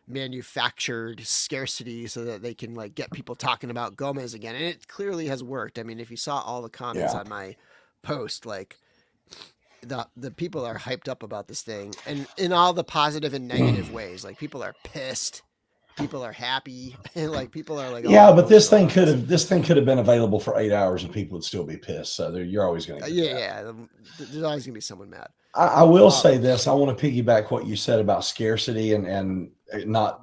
manufactured scarcity so that they can like get people talking about Gomez again. And it clearly has worked. I mean, if you saw all the comments Yeah. on my post, like the people are hyped up about this thing and in all the positive and negative ways. Like people are pissed, people are happy, and like people are like all Yeah, but this emotional thing about could this. have this thing could have been available for 8 hours and people would still be pissed. So you're always going to get Yeah, that. yeah. There's always gonna be someone mad. I will Um, say this. I want to piggyback what you said about scarcity and not,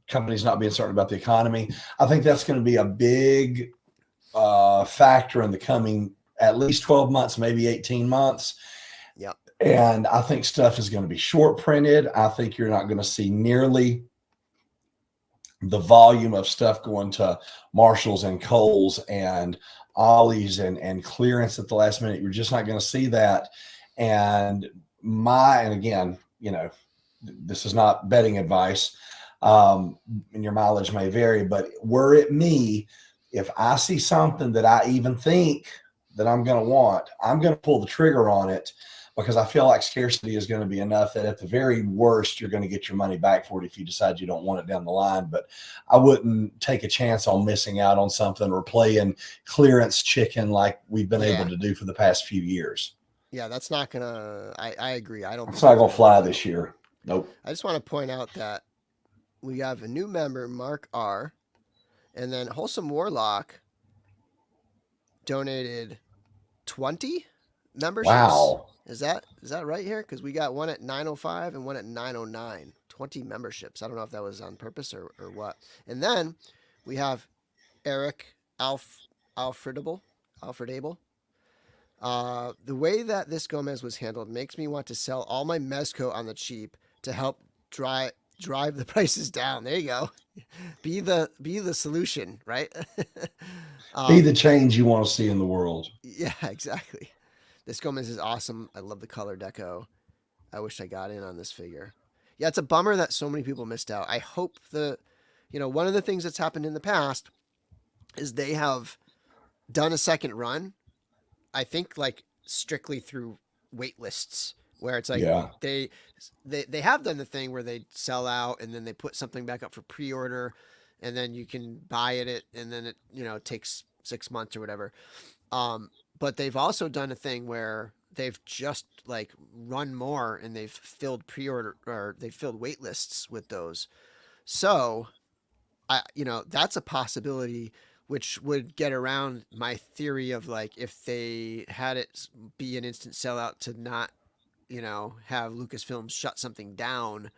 companies not being certain about the economy. I think that's going to be a big factor in the coming at least 12 months, maybe 18 months. yep. And I think stuff is going to be short printed. I think you're not going to see nearly the volume of stuff going to Marshalls and Kohl's and Ollie's and clearance at the last minute. You're just not going to see that. And again, this is not betting advice, and your mileage may vary, but were it me, if I see something that I even think that I'm going to want, I'm going to pull the trigger on it because I feel like scarcity is going to be enough that at the very worst, you're going to get your money back for it if you decide you don't want it down the line. But I wouldn't take a chance on missing out on something or playing clearance chicken like we've been able Yeah. to do for the past few years. Yeah, that's not gonna. I agree. I don't It's think not that's going to gonna fly fly. this year. Nope. I just want to point out that we have a new member, Mark R, and then Wholesome Warlock donated 20 memberships. Wow. Is that right here? Because we got one at 9:05 and one at 9:09. 20 memberships. I don't know if that was on purpose or what. And then we have Eric Alfredable. Alfredable. The way that this Gomez was handled makes me want to sell all my Mezco on the cheap to help drive the prices down. There you go. Be the solution, right? Be the um, change you want to see in the world. yeah, exactly. This Gomez is awesome. I love the color deco. I wish I got in on this figure. Yeah, it's a bummer that so many people missed out. I hope one of the things that's happened in the past is they have done a second run I think like strictly through wait lists where it's like Yeah. they have done the thing where they sell out and then they put something back up for pre-order and then you can buy it and then it, takes 6 months or whatever. But they've also done a thing where they've just like run more and they've filled pre-order or they've filled wait lists with those. So that's a possibility, which would get around my theory of like if they had it be an instant sellout to not, have Lucasfilm shut something down,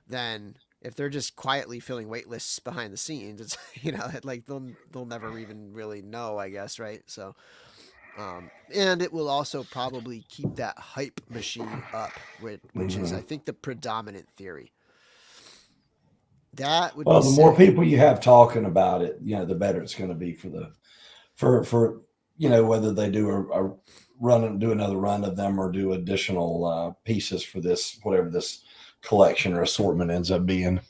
then if they're just quietly filling wait lists behind the scenes, it's like they'll never even really know, I guess, right? So, and it will also probably keep that hype machine up, which is I Hmm. think the predominant theory. That would be Well, the more sick. people you have talking about it, the better it's going to be for the for whether they a run do another run of them or do additional pieces for this whatever this collection or assortment ends up being.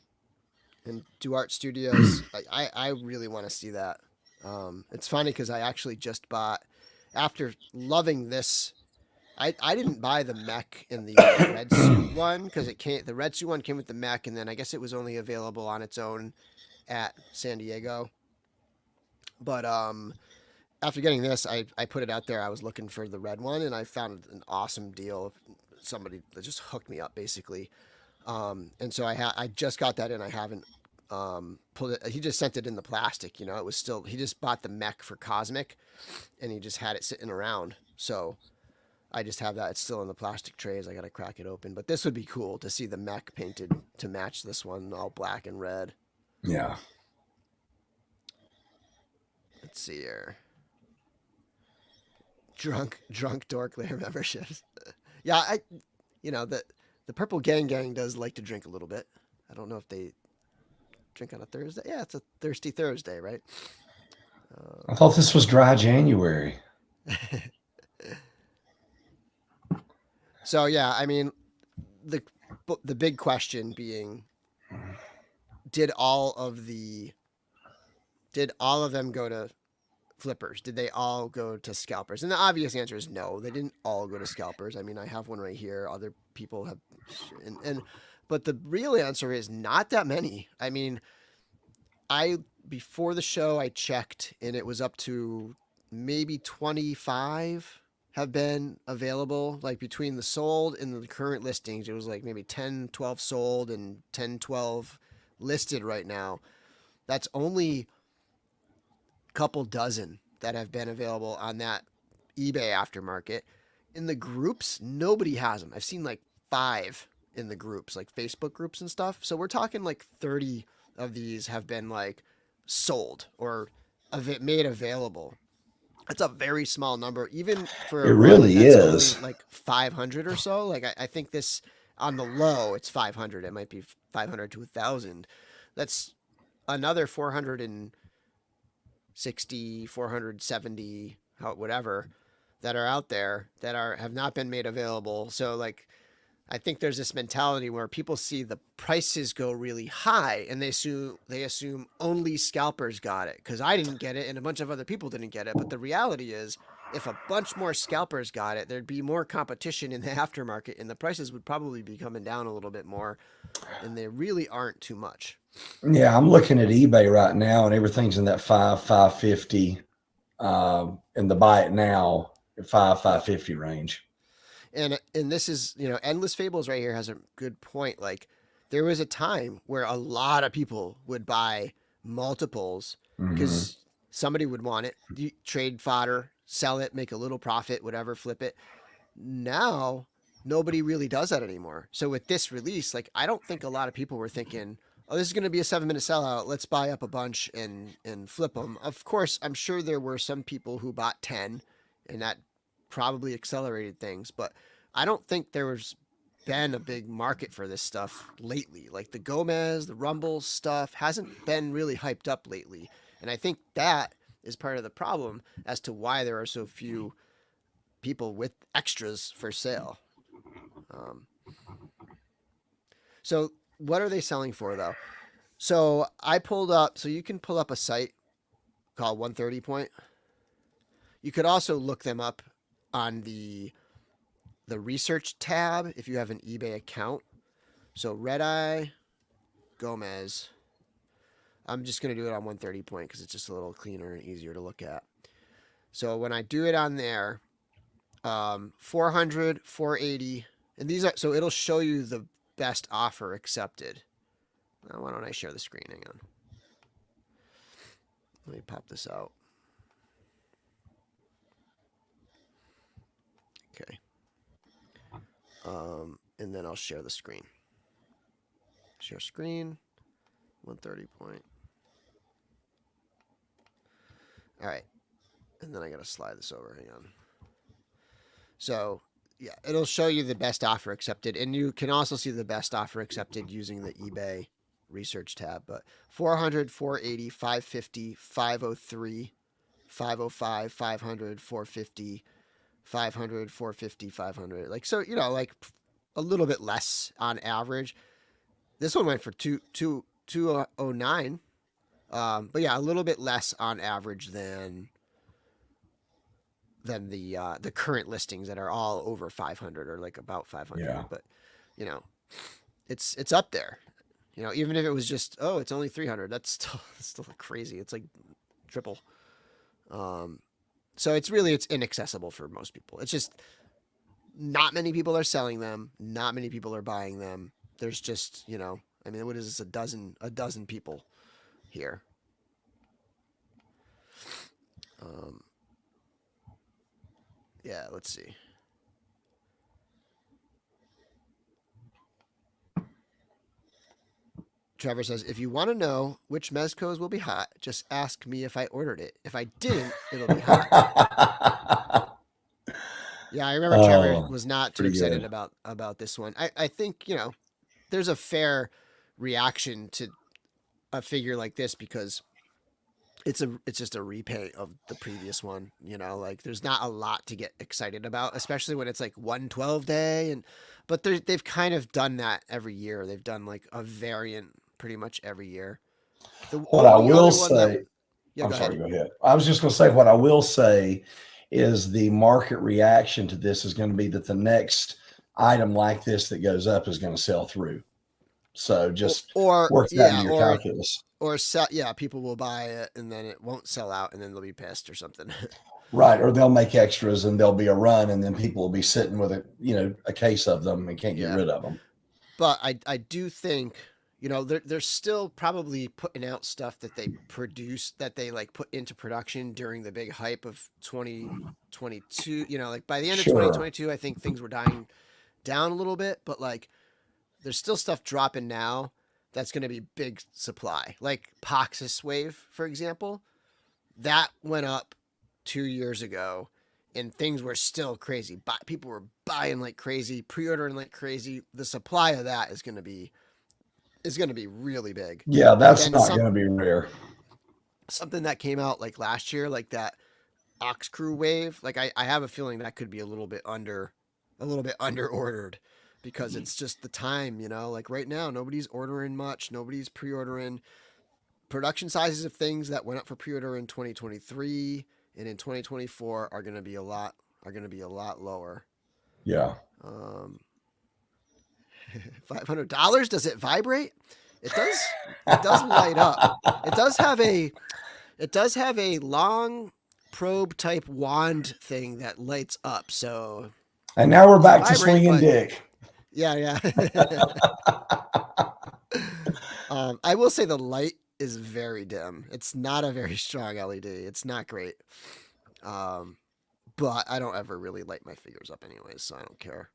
And do art studios. I really want to see that. It's funny because I actually just bought after loving this. I didn't buy the mech in the red suit one because the red suit one came with the mech and then I guess it was only available on its own at San Diego. But after getting this, I put it out there. I was looking for the red one and I found an awesome deal. Somebody that just hooked me up basically. And so I just got that in. I haven't pulled it. He just sent it in the plastic. It was still he just bought the mech for Cosmic, and he just had it sitting around. So I just have that. It's still in the plastic trays. I gotta crack it open. But this would be cool to see the mech painted to match this one, all black and red. Yeah. Let's see here. Drunk DorkLair memberships. Yeah, the Purple Gang does like to drink a little bit. I don't know if they drink on a Thursday. Yeah, it's a thirsty Thursday, right? I thought this was dry January. So yeah, I mean, the the big question being, did all of the did all of them go to flippers? Did they all go to scalpers? And the obvious answer is no. They didn't all go to scalpers. I mean, I have one right here. Other people have, and but the real answer is not that many. I mean, I before the show I checked and it was up to maybe 25 have been available like between the sold and the current listings. It was like maybe 10, 12 sold and 10, 12 listed right now. That's only a couple dozen that have been available on that eBay aftermarket. In the groups, nobody has them. I've seen like 5 in the groups, like Facebook groups and stuff. So we're talking like 30 of these have been like sold or made available. It's a very small number, even for It a run really that's only is. like 500 or so. Like I think this on the low, it's 500. It might be 500 to 1,000. That's another 460, 470, whatever that are out there that have not been made available. So like I think there's this mentality where people see the prices go really high and they assume only scalpers got it because I didn't get it and a bunch of other people didn't get it. But the reality is, if a bunch more scalpers got it, there'd be more competition in the aftermarket and the prices would probably be coming down a little bit more. And they really aren't too much. Yeah, I'm looking at eBay right now, and everything's in that 550, and the buy it now at 550 range. And this is Endless Fables right here has a good point. Like there was a time where a lot of people would buy multiples Hmm. because somebody would want it, trade fodder, sell it, make a little profit, whatever, flip it. Now nobody really does that anymore. So with this release, like I don't think a lot of people were thinking, oh, this is going to be a 7-minute sellout. Let's buy up a bunch and flip them. Of course, I'm sure there were some people who bought 10 and that probably accelerated things, but I don't think there was been a big market for this stuff lately. Like the Gomez, the Rumble stuff hasn't been really hyped up lately. And I think that is part of the problem as to why there are so few people with extras for sale. Um, so what are they selling for though? So I pulled up, so you can pull up a site called 130 Point. You could also look them up on the research tab if you have an eBay account. So Red Eye Gomez. I'm just going to do it on 130 point because it's just a little cleaner and easier to look at. So when I do it on there, 400, 480, and these are, so it'll show you the best offer accepted. Now, why don't I share the screen? Hang on. Let me pop this out. Okay. And then I'll share the screen. Share screen, 130 point. All right. And then I got to slide this over. Hang on. So, yeah, it'll show you the best offer accepted. And you can also see the best offer accepted using the eBay research tab. But 400, 480, 550, 503, 505, 500, 450, 500, 450, 500. Like, so, like a little bit less on average. This one went for 209. But yeah, a little bit less on average than the current listings that are all over 500 or like about 500. Yeah. But it's up there. Even if it was just it's only 300, that's still crazy. It's like triple. So it's inaccessible for most people. It's just not many people are selling them. Not many people are buying them. There's just what is this? A dozen people here. Yeah, let's see. Trevor says, if you want to know which Mezcos will be hot, just ask me if I ordered it. If I didn't, it'll be hot. Yeah, I remember Trevor was not too excited about this one. I think, there's a fair reaction to a figure like this because it's just a repaint of the previous one. Like there's not a lot to get excited about, especially when it's like 112 day. But they've kind of done that every year. They've done like a variant pretty much every year. What I will say, go ahead. I was just going to say, what I will say is the market reaction to this is going to be that the next item like this that goes up is going to sell through. So just work that into your calculus. People will buy it and then it won't sell out and then they'll be pissed or something. Right. Or they'll make extras and there'll be a run and then people will be sitting with a case of them and can't get rid of them. But I do think, they're still probably putting out stuff that they produce, that they like put into production during the big hype of 2022. Like by the end of 2022, I think things were dying down a little bit, but like there's still stuff dropping now that's going to be big supply. Like Poxis Wave, for example, that went up 2 years ago and things were still crazy. People were buying like crazy, pre-ordering like crazy. The supply of that is going to be really big. Yeah, that's not going to be rare. Something that came out like last year, like that Ox Crew Wave, like I have a feeling that could be a little bit under ordered because it's just the time, like right now, nobody's ordering much. Nobody's pre-ordering. Production sizes of things that went up for pre-order in 2023 and in 2024 are going to be a lot lower. Yeah. $500. Does it vibrate? It does. It does light up. It does have a long probe type wand thing that lights up. So. And now we're back to swinging dick. Yeah. I will say the light is very dim. It's not a very strong LED. It's not great. But I don't ever really light my figures up anyways, so I don't care.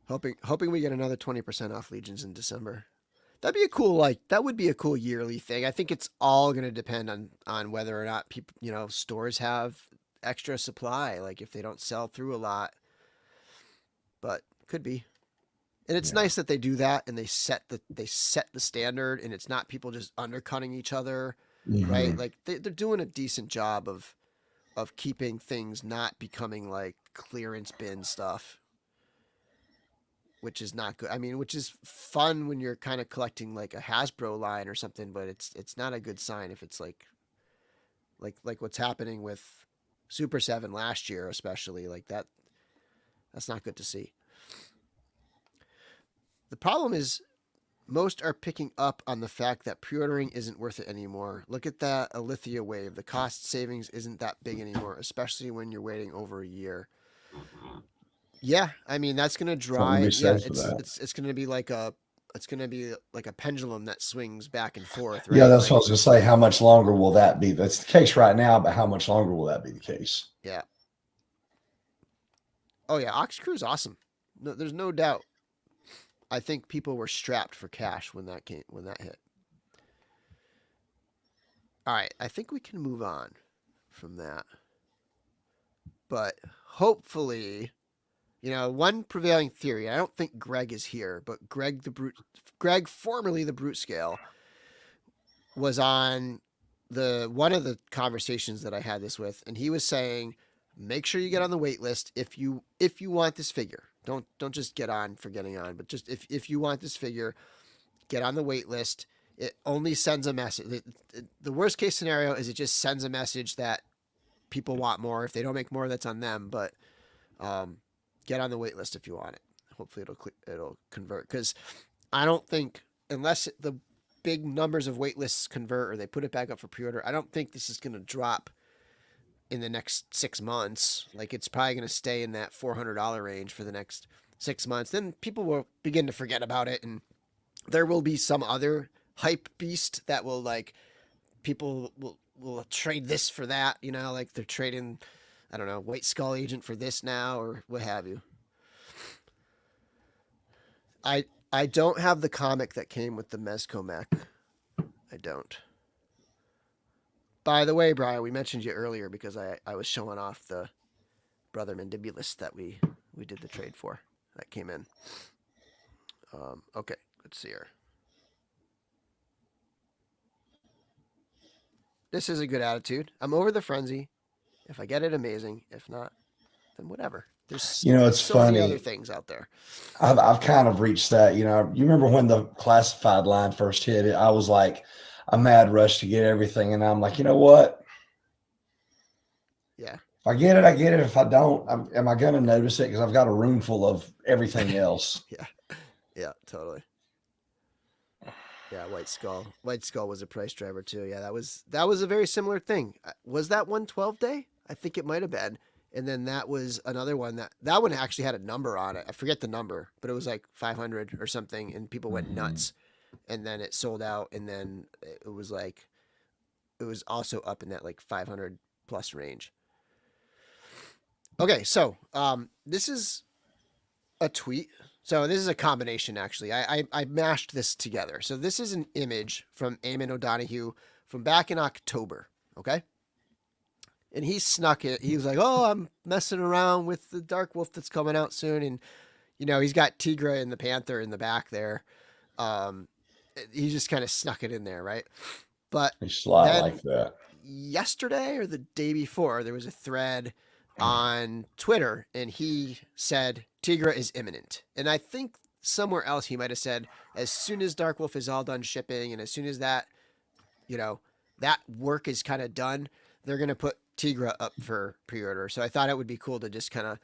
Hoping we get another 20% off Legions in December. That would be a cool yearly thing. I think it's all going to depend on whether or not people, stores have extra supply, like if they don't sell through a lot. But could be. And it's nice that they do that and they set the standard and it's not people just undercutting each other, right? Like they're doing a decent job of keeping things not becoming like clearance bin stuff, which is not good. I mean, which is fun when you're kind of collecting like a Hasbro line or something, but it's not a good sign if it's like like what's happening with Super 7 last year, especially like that. That's not good to see. The problem is most are picking up on the fact that pre-ordering isn't worth it anymore. Look at that Alithia wave. The cost savings isn't that big anymore, especially when you're waiting over a year. Yeah, I mean that's gonna Something to be drive. Yeah, said for that. it's gonna be like a pendulum that swings back and forth, Yeah, right? that's what I Like was going to say. How much longer will that be? That's the case right now, but how much longer will that be the case? yeah. Oh yeah, Ox Crew is awesome. No, there's no doubt. I think people were strapped for cash when that hit. All right, I think we can move on from that. But hopefully, one prevailing theory. I don't think Greg is here, but Greg, formerly the Brute Scale, was on the one of the conversations that I had this with, and he was saying, make sure you get on the wait list if you want this figure. Don't just get on for getting on, but just if you want this figure, get on the wait list. It only sends a message. The worst case scenario is it just sends a message that people want more. If they don't make more, that's on them. But get on the wait list if you want it. Hopefully it'll convert, because I don't think, unless the big numbers of wait lists convert or they put it back up for pre-order, I don't think this is going to drop in the next 6 months. Like it's probably going to stay in that $400 range for the next 6 months. Then people will begin to forget about it, and there will be some other hype beast that will like people will trade this for that. Like they're trading, I don't know, White Skull Agent for this now or what have you. I don't have the comic that came with the Mezco mech. I don't. By the way, Brian, we mentioned you earlier because I was showing off the Brother Mandibulus that we did the trade for that came in. Okay, let's see here. This is a good attitude. I'm over the frenzy. If I get it, amazing. If not, then whatever. There's It's so many other funny. things out there. I've kind of reached that. You remember when the classified line first hit it? I was like a mad rush to get everything, and I'm like, you know what? Yeah. If I get it, I get it. If I don't, am I going to notice it? Because I've got a room full of everything else. Yeah. Yeah, totally. Yeah, White Skull. White Skull was a price driver too. Yeah, that was a very similar thing. Was that 112 day? I think it might have been. And then that was another one that one actually had a number on it. I forget the number, but it was like 500 or something, and people went nuts. And then it sold out, and then it was also up in that like 500 plus range. Okay, so this is a tweet. So this is a combination, actually. I mashed this together. So this is an image from Eamon O'Donoghue from back in October, okay? And he snuck it. He was like, oh, I'm messing around with the Dark Wolf that's coming out soon. And, he's got Tigra and the Panther in the back there. He just kind of snuck it in there, right? But They slide then like that. yesterday or the day before, there was a thread on Twitter, and he said Tigra is imminent. And I think somewhere else he might have said, as soon as Dark Wolf is all done shipping, and as soon as that, that work is kind of done, they're going to put Tigra up for pre-order. So I thought it would be cool to just kind of,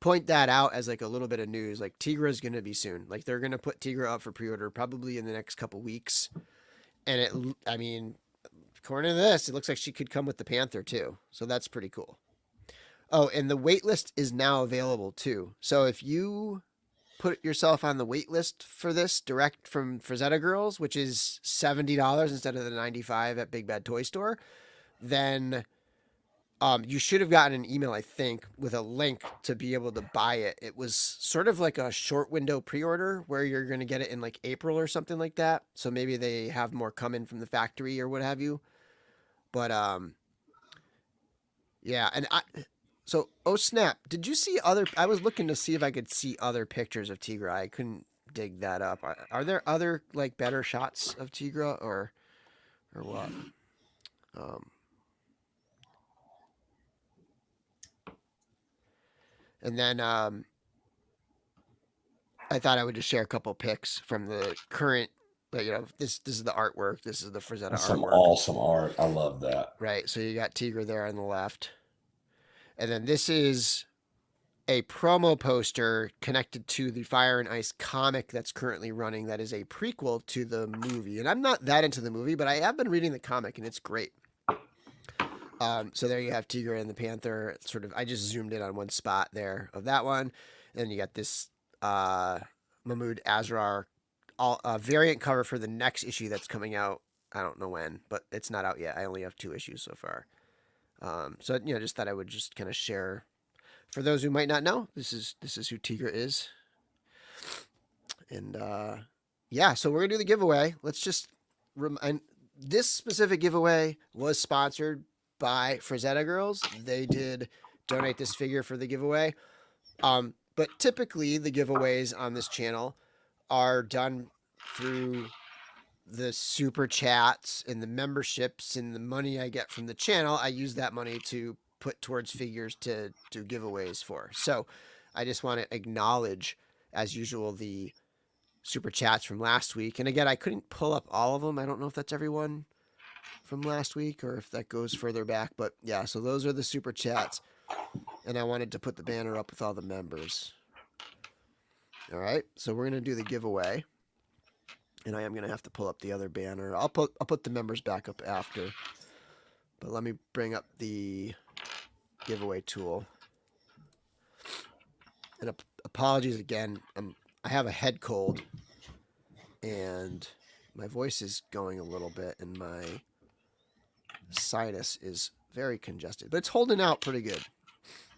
point that out as like a little bit of news. Like Tigra is going to be soon. Like they're going to put Tigra up for pre-order probably in the next couple weeks. And according to this, it looks like she could come with the Panther too. So that's pretty cool. Oh, and the wait list is now available too. So if you put yourself on the wait list for this direct from Frazetta Girls, which is $70 instead of the $95 at Big Bad Toy Store, then you should have gotten an email, I think, with a link to be able to buy it. It was sort of like a short window pre-order where you're going to get it in like April or something like that. So maybe they have more coming from the factory or what have you. But yeah, and oh snap! Did you see other? I was looking to see if I could see other pictures of Tigra. I couldn't dig that up. Are there other like better shots of Tigra or what? And then I thought I would just share a couple pics from the current But, this is the artwork. This is the Frazetta That's some artwork, awesome art. I love that. right? So you got Tigra there on the left. And then this is a promo poster connected to the Fire and Ice comic that's currently running that is a prequel to the movie. And I'm not that into the movie, but I have been reading the comic and it's great. So there you have Tigra and the Panther. Sort of, I just zoomed in on one spot there of that one. And then you got this Mahmoud Azrar variant cover for the next issue that's coming out. I don't know when, but it's not out yet. I only have 2 issues so far. So just thought I would just kind of share. For those who might not know, this is who Tigra is. And yeah, so we're gonna do the giveaway. Let's just remind, this specific giveaway was sponsored by Frazetta Girls. They did donate this figure for the giveaway. But typically the giveaways on this channel are done through the super chats and the memberships and the money I get from the channel. I use that money to put towards figures to do giveaways for. So I just want to acknowledge, as usual, the super chats from last week. And again, I couldn't pull up all of them. I don't know if that's everyone from last week or if that goes further back. But yeah, so those are the super chats. And I wanted to put the banner up with all the members. All right, so we're going to do the giveaway. And I am going to have to pull up the other banner. I'll put the members back up after. But let me bring up the giveaway tool. And apologies again. I have a head cold. And my voice is going a little bit. And my sinus is very congested. But it's holding out pretty good.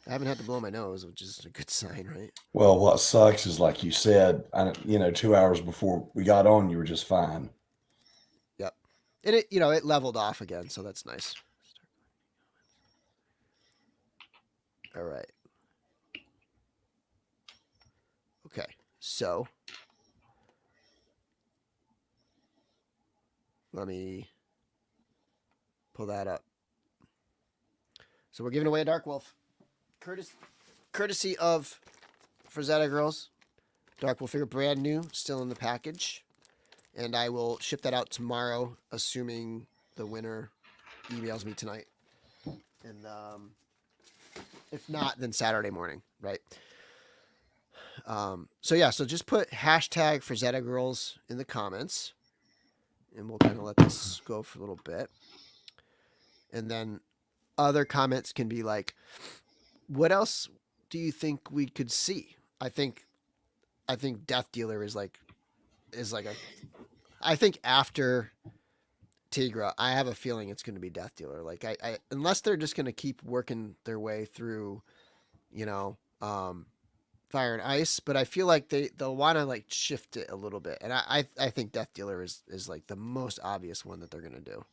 I haven't had to blow my nose, which is a good sign, right? Well, what sucks is, like you said, 2 hours before we got on, you were just fine. Yep. And it leveled off again, so that's nice. All right. Okay, so let me pull that up. So we're giving away a Dark Wolf. Courtesy of Frazetta Girls. Dark Wolf figure, brand new, still in the package. And I will ship that out tomorrow, assuming the winner emails me tonight. And if not, then Saturday morning, right? So yeah, so just put hashtag Frazetta Girls in the comments. And we'll kind of let this go for a little bit. And then other comments can be like, what else do you think we could see? I think Death Dealer is like a. I think after Tigra, I have a feeling it's going to be Death Dealer. Like I unless they're just going to keep working their way through, Fire and Ice. But I feel like they'll want to like shift it a little bit, and I think Death Dealer is like the most obvious one that they're going to do.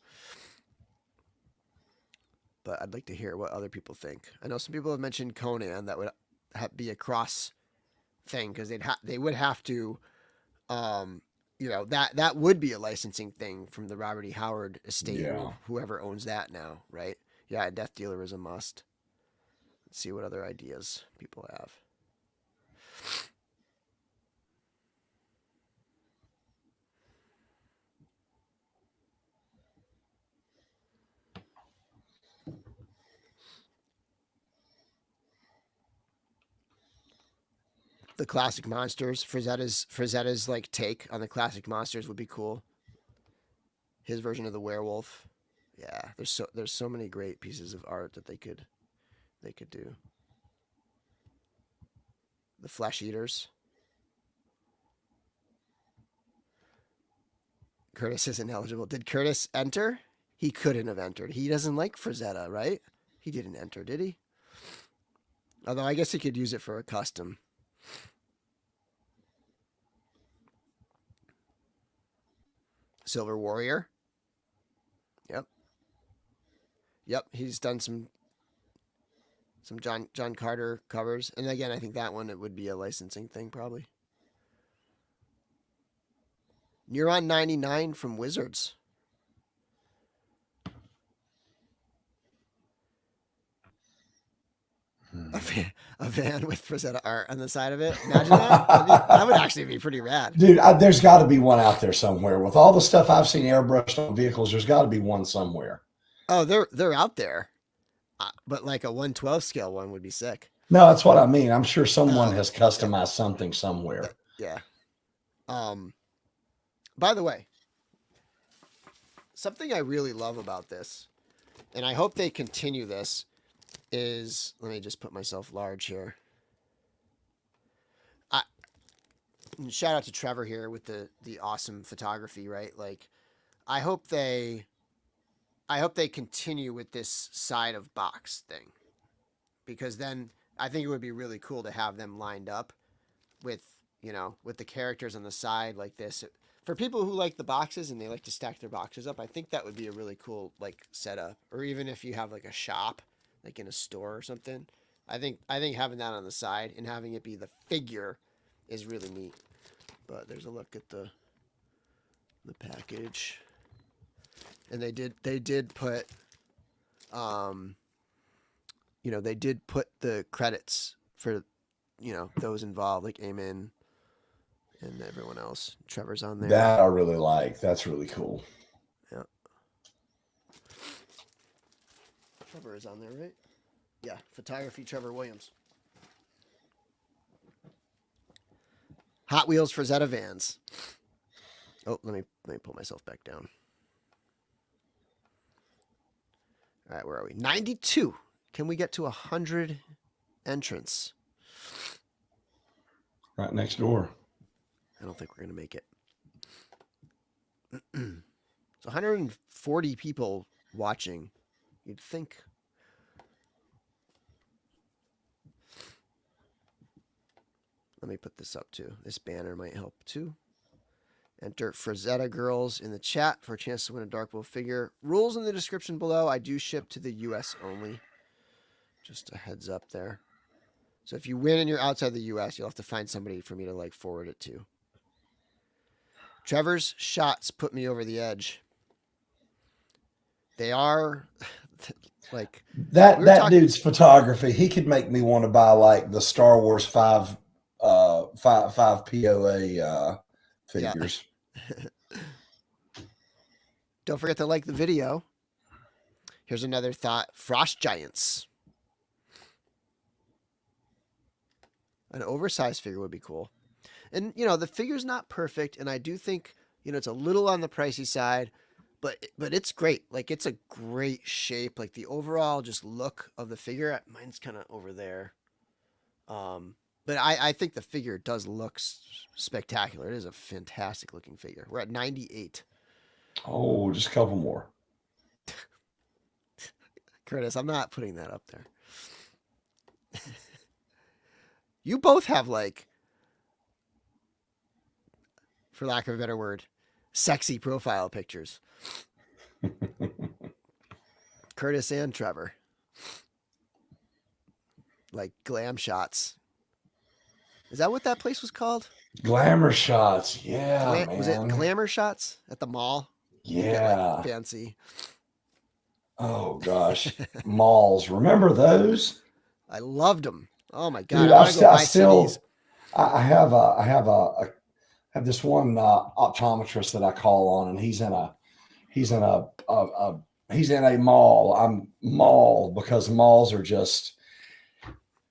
But I'd like to hear what other people think. I know some people have mentioned Conan. That would be a cross thing because they would have to, that would be a licensing thing from the Robert E. Howard estate, Yeah. or whoever owns that now, right? Yeah, Death Dealer is a must. Let's see what other ideas people have. The classic monsters, Frazetta's like take on the classic monsters would be cool. His version of the werewolf. Yeah, there's so many great pieces of art that they could do. The Flesh Eaters. Curtis isn't eligible. Did Curtis enter? He couldn't have entered. He doesn't like Frazetta, right? He didn't enter, did he? Although I guess he could use it for a custom. Silver Warrior. Yep, he's done some John Carter covers. And again, I think that one, it would be a licensing thing probably. Neuron 99 from Wizards. a van with Frazetta art on the side of it. Imagine that. That would actually be pretty rad. Dude, there's got to be one out there somewhere. With all the stuff I've seen airbrushed on vehicles, there's got to be one somewhere. Oh, they're out there. But like a 1/12 scale one would be sick. No, that's what I mean. I'm sure someone has customized something somewhere. Yeah. By the way, something I really love about this, and I hope they continue this, is, let me just put myself large here. Shout out to Trevor here with the awesome photography, right? Like, I hope they continue with this side of box thing, because then I think it would be really cool to have them lined up with, with the characters on the side like this. For people who like the boxes and they like to stack their boxes up, I think that would be a really cool like setup. Or even if you have like a shop, like in a store or something, I think having that on the side and having it be the figure is really neat. But there's a look at the package, and they did put, they did put the credits for, those involved, like Eamon and everyone else. Trevor's on there. That I really like. That's really cool. Yeah. Trevor is on there, right? Yeah. Photography, Trevor Williams. Hot Wheels Frazetta vans. Oh, let me pull myself back down. All right, where are we? 92. Can we get to 100 entrants? Right next door. I don't think we're going to make it. So 140 people watching. You'd think. Let me put this up too. This banner might help too. Enter Frazetta Girls in the chat for a chance to win a Dark Wolf figure. Rules in the description below. I do ship to the US only. Just a heads up there. So if you win and you're outside the US, you'll have to find somebody for me to like forward it to. Trevor's shots put me over the edge. They are like that dude's photography. He could make me want to buy like the Star Wars 5 POA figures. Yeah. Don't forget to like the video. Here's another thought. Frost Giants. An oversized figure would be cool. And, the figure's not perfect, and I do think, it's a little on the pricey side, but it's great. Like, it's a great shape. Like, the overall just look of the figure, mine's kind of over there. But I think the figure does look spectacular. It is a fantastic looking figure. We're at 98. Oh, just a couple more. Curtis, I'm not putting that up there. You both have, like, for lack of a better word, sexy profile pictures. Curtis and Trevor. Like glam shots. Is that what that place was called? Glamour Shots. Yeah, man. Was it Glamour Shots at the mall? Yeah. Like fancy. Oh, gosh. Malls. Remember those? I loved them. Oh, my God. Dude, I have this one optometrist that I call on, and he's in a mall because malls are just,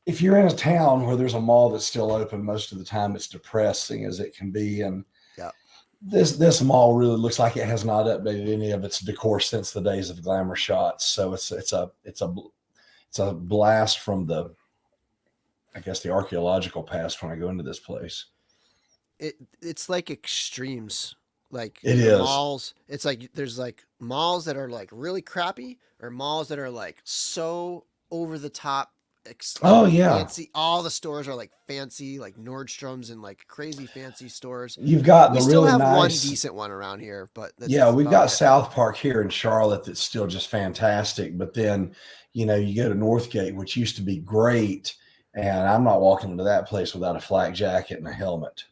if you're in a town where there's a mall that's still open, most of the time it's depressing as it can be. And this mall really looks like it has not updated any of its decor since the days of Glamour Shots. So it's a blast from the archaeological past when I go into this place. It's like extremes. Like it is malls. It's like there's like malls that are like really crappy, or malls that are like so over the top. Oh yeah, fancy. All the stores are like fancy, like Nordstrom's and like crazy fancy stores. You've got we still have one decent one around here, but we've got South Park here in Charlotte that's still just fantastic. But then, you go to Northgate, which used to be great, and I'm not walking into that place without a flak jacket and a helmet.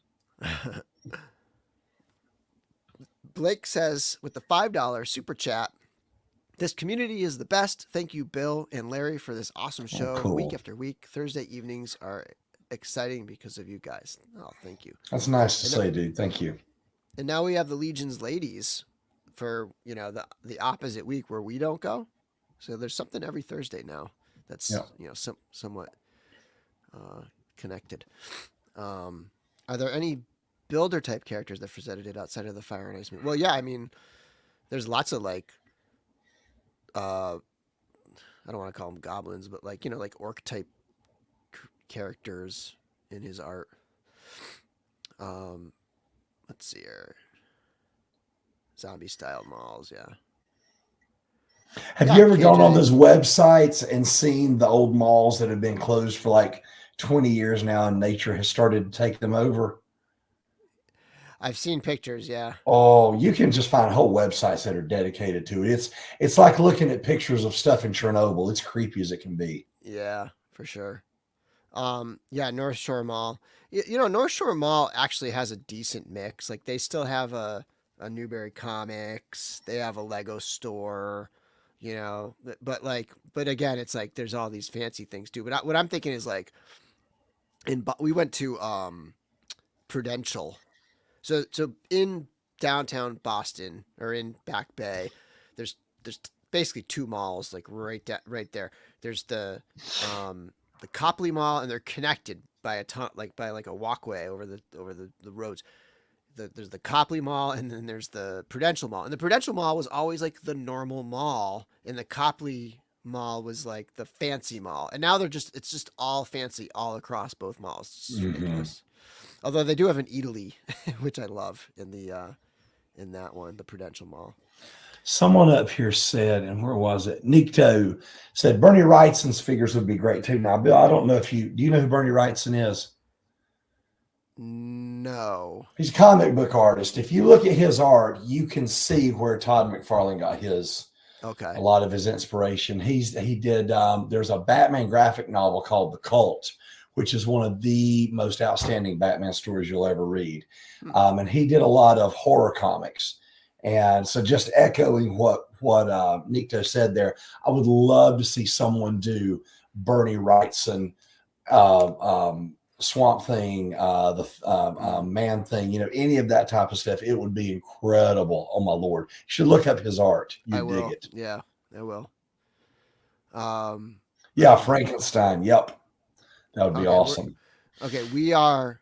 Blake says with the $5 super chat, This community is the best. Thank you, Bill and Larry, for this awesome Oh, show cool. week after week. Thursday evenings are exciting because of you guys. Oh, thank you. That's nice to And, say, dude. Thank you. and now we have the Legion's ladies for, the opposite week where we don't go. So there's something every Thursday now that's, Yeah. somewhat connected. Are there any builder type characters that presented it outside of the Fire and Ice? Well, yeah, I mean, there's lots of like, I don't want to call them goblins, but like, like orc type characters in his art. Let's see here. Zombie style malls, yeah. Have Yeah, you ever gone on KJ. those websites and seen the old malls that have been closed for like 20 years now and nature has started to take them over? I've seen pictures, yeah. Oh, you can just find whole websites that are dedicated to it. It's like looking at pictures of stuff in Chernobyl. It's creepy as it can be. Yeah, for sure. Yeah, North Shore Mall. North Shore Mall actually has a decent mix. Like they still have a Newberry Comics. They have a Lego store. But again, it's like there's all these fancy things too. But what I'm thinking is like, we went to Prudential. So in downtown Boston or in Back Bay, there's basically two malls like right there. There's the Copley Mall, and they're connected by a ton, like by like a walkway over the roads. There's the Copley Mall, and then there's the Prudential Mall. And the Prudential Mall was always like the normal mall, and the Copley Mall was like the fancy mall. And now it's just all fancy all across both malls. It's just ridiculous. Although they do have an Italy, which I love in that one, the Prudential Mall. Someone up here said, and where was it? Nikto said Bernie Wrightson's figures would be great too. Now, Bill, I don't know if do you know who Bernie Wrightson is? No. He's a comic book artist. If you look at his art, you can see where Todd McFarlane got Okay. a lot of his inspiration. He did. There's a Batman graphic novel called The Cult, which is one of the most outstanding Batman stories you'll ever read. And he did a lot of horror comics. And so just echoing what Nikto said there, I would love to see someone do Bernie Wrightson, Swamp Thing, the Man Thing, any of that type of stuff. It would be incredible. Oh my Lord. You should look up his art. You dig it. Yeah, I will. Yeah, Frankenstein. Yep. That would be awesome. Okay, we are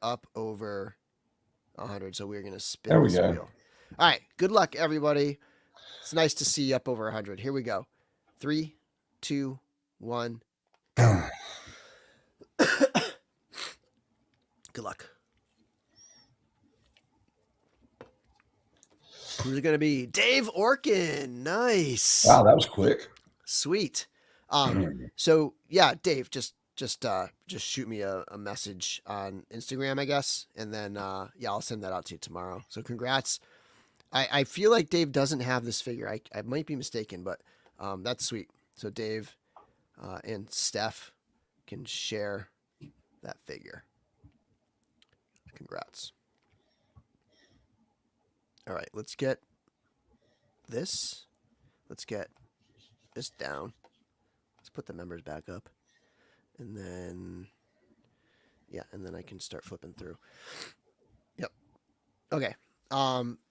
up over 100, so we're gonna spin there we this go. wheel. All right, good luck, everybody. It's nice to see you up over 100. Here we go. 3, 2, 1. Go. Good luck. Who's it gonna be? Dave Orkin. Nice. Wow, that was quick. Sweet. So yeah, Dave, just shoot me a message on Instagram, I guess, and then I'll send that out to you tomorrow. So congrats. I feel like Dave doesn't have this figure. I might be mistaken, but that's sweet. So Dave and Steph can share that figure. Congrats. All right, let's get this. Let's get this down. Let's put the members back up. And then, and then I can start flipping through. Yep. Okay.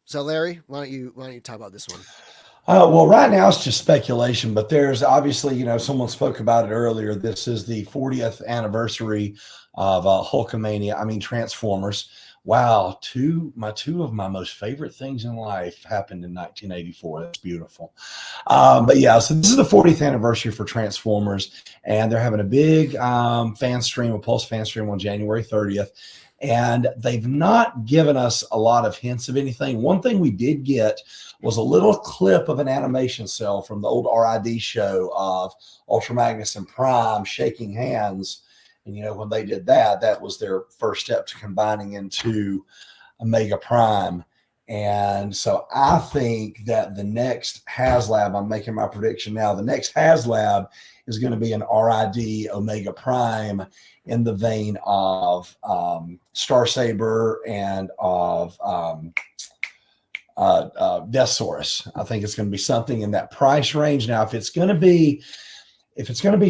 So Larry, why don't you talk about this one? Well, right now it's just speculation, but there's obviously, someone spoke about it earlier. This is the 40th anniversary of Hulkamania. I mean, Transformers. Wow, two of my most favorite things in life happened in 1984. That's beautiful. But yeah, so this is the 40th anniversary for Transformers, and they're having a big Pulse fan stream on January 30th. And they've not given us a lot of hints of anything. One thing we did get was a little clip of an animation cell from the old RID show of Ultra Magnus and Prime shaking hands. And, when they did that, that was their first step to combining into Omega Prime. And so I think that the next HasLab, I'm making my prediction now, the next HasLab is going to be an RID Omega Prime in the vein of Star Saber and of Deathsaurus. I think it's going to be something in that price range. Now, if it's going to be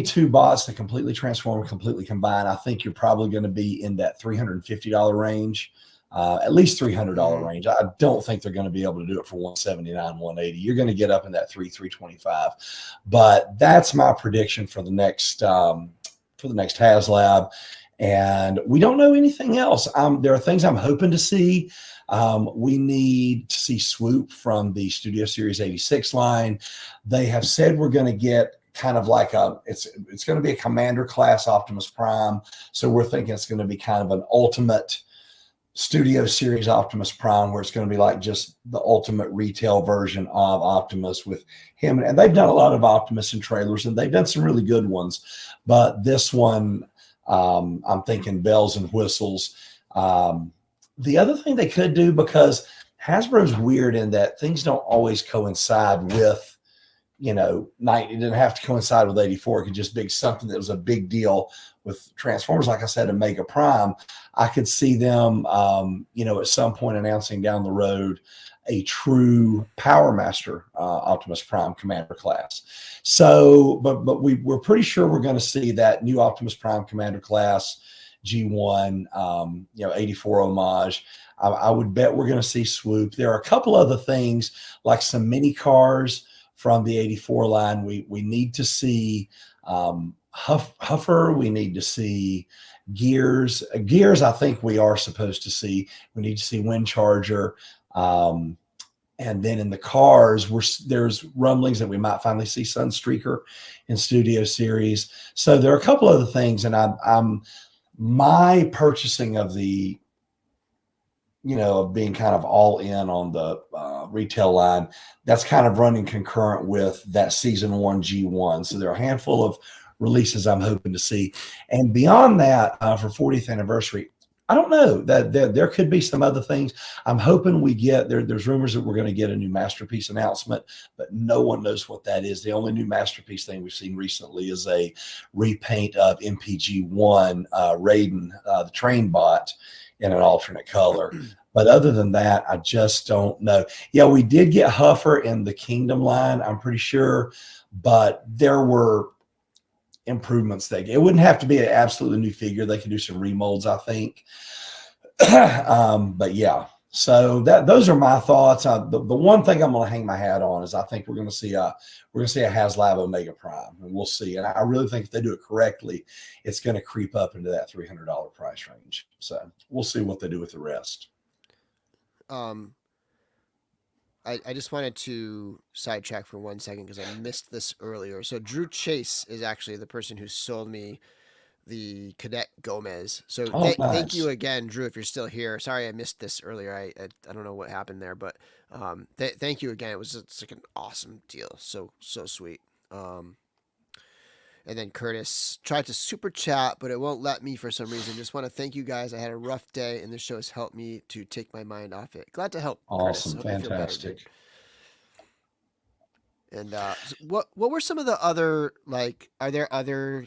two bots that completely transform, completely combine, I think you're probably going to be in that $350 range, at least $300 range. I don't think they're going to be able to do it for 179, 180. You're going to get up in that 325. But that's my prediction for the next HasLab. And we don't know anything else. There are things I'm hoping to see. We need to see Swoop from the Studio Series 86 line. They have said we're going to get kind of like it's going to be a commander class Optimus Prime. So we're thinking it's going to be kind of an ultimate Studio Series Optimus Prime, where it's going to be like just the ultimate retail version of Optimus with him. And they've done a lot of Optimus in trailers, and they've done some really good ones. But this one, I'm thinking bells and whistles. The other thing they could do, because Hasbro's weird in that things don't always coincide with, it didn't have to coincide with 84. It could just be something that was a big deal with Transformers. Like I said, Omega Prime, I could see them, at some point announcing down the road a true Power Master Optimus Prime Commander class. So, but we're pretty sure we're going to see that new Optimus Prime Commander class G1, 84 homage. I would bet we're going to see Swoop. There are a couple other things, like some mini cars from the 84 line. We need to see Huffer. We need to see Gears. Gears, I think we are supposed to see. We need to see Wind Charger. And then in the cars, there's rumblings that we might finally see Sunstreaker in Studio Series. So there are a couple other things, and my purchasing of the, of being kind of all in on the retail line, that's kind of running concurrent with that season 1 G1. So there are a handful of releases I'm hoping to see. And beyond that, for 40th anniversary, I don't know, that there could be some other things. I'm hoping we get there's rumors that we're going to get a new Masterpiece announcement, but no one knows what that is. The only new Masterpiece thing we've seen recently is a repaint of MPG-1 Raiden, the train bot, in an alternate color. But other than that, I just don't know. Yeah, we did get Huffer in the Kingdom line, I'm pretty sure, but there were improvements. It wouldn't have to be an absolutely new figure. They could do some remolds, I think. But yeah, so those are my thoughts. The one thing I'm going to hang my hat on is I think we're going to see a HasLab Omega Prime, and we'll see. And I really think if they do it correctly, it's going to creep up into that $300 price range. So we'll see what they do with the rest. I just wanted to sidetrack for 1 second because I missed this earlier. So Drew Chase is actually the person who sold me the Cadet Gomez. So Nice. Thank you again, Drew, if you're still here. Sorry I missed this earlier. I don't know what happened there, but thank you again. It's like an awesome deal. So sweet. And then Curtis tried to super chat, but it won't let me for some reason. Just want to thank you guys. I had a rough day, and this show has helped me to take my mind off it. Glad to help. Awesome, Curtis. fantastic. And what were some of the other, like? Are there other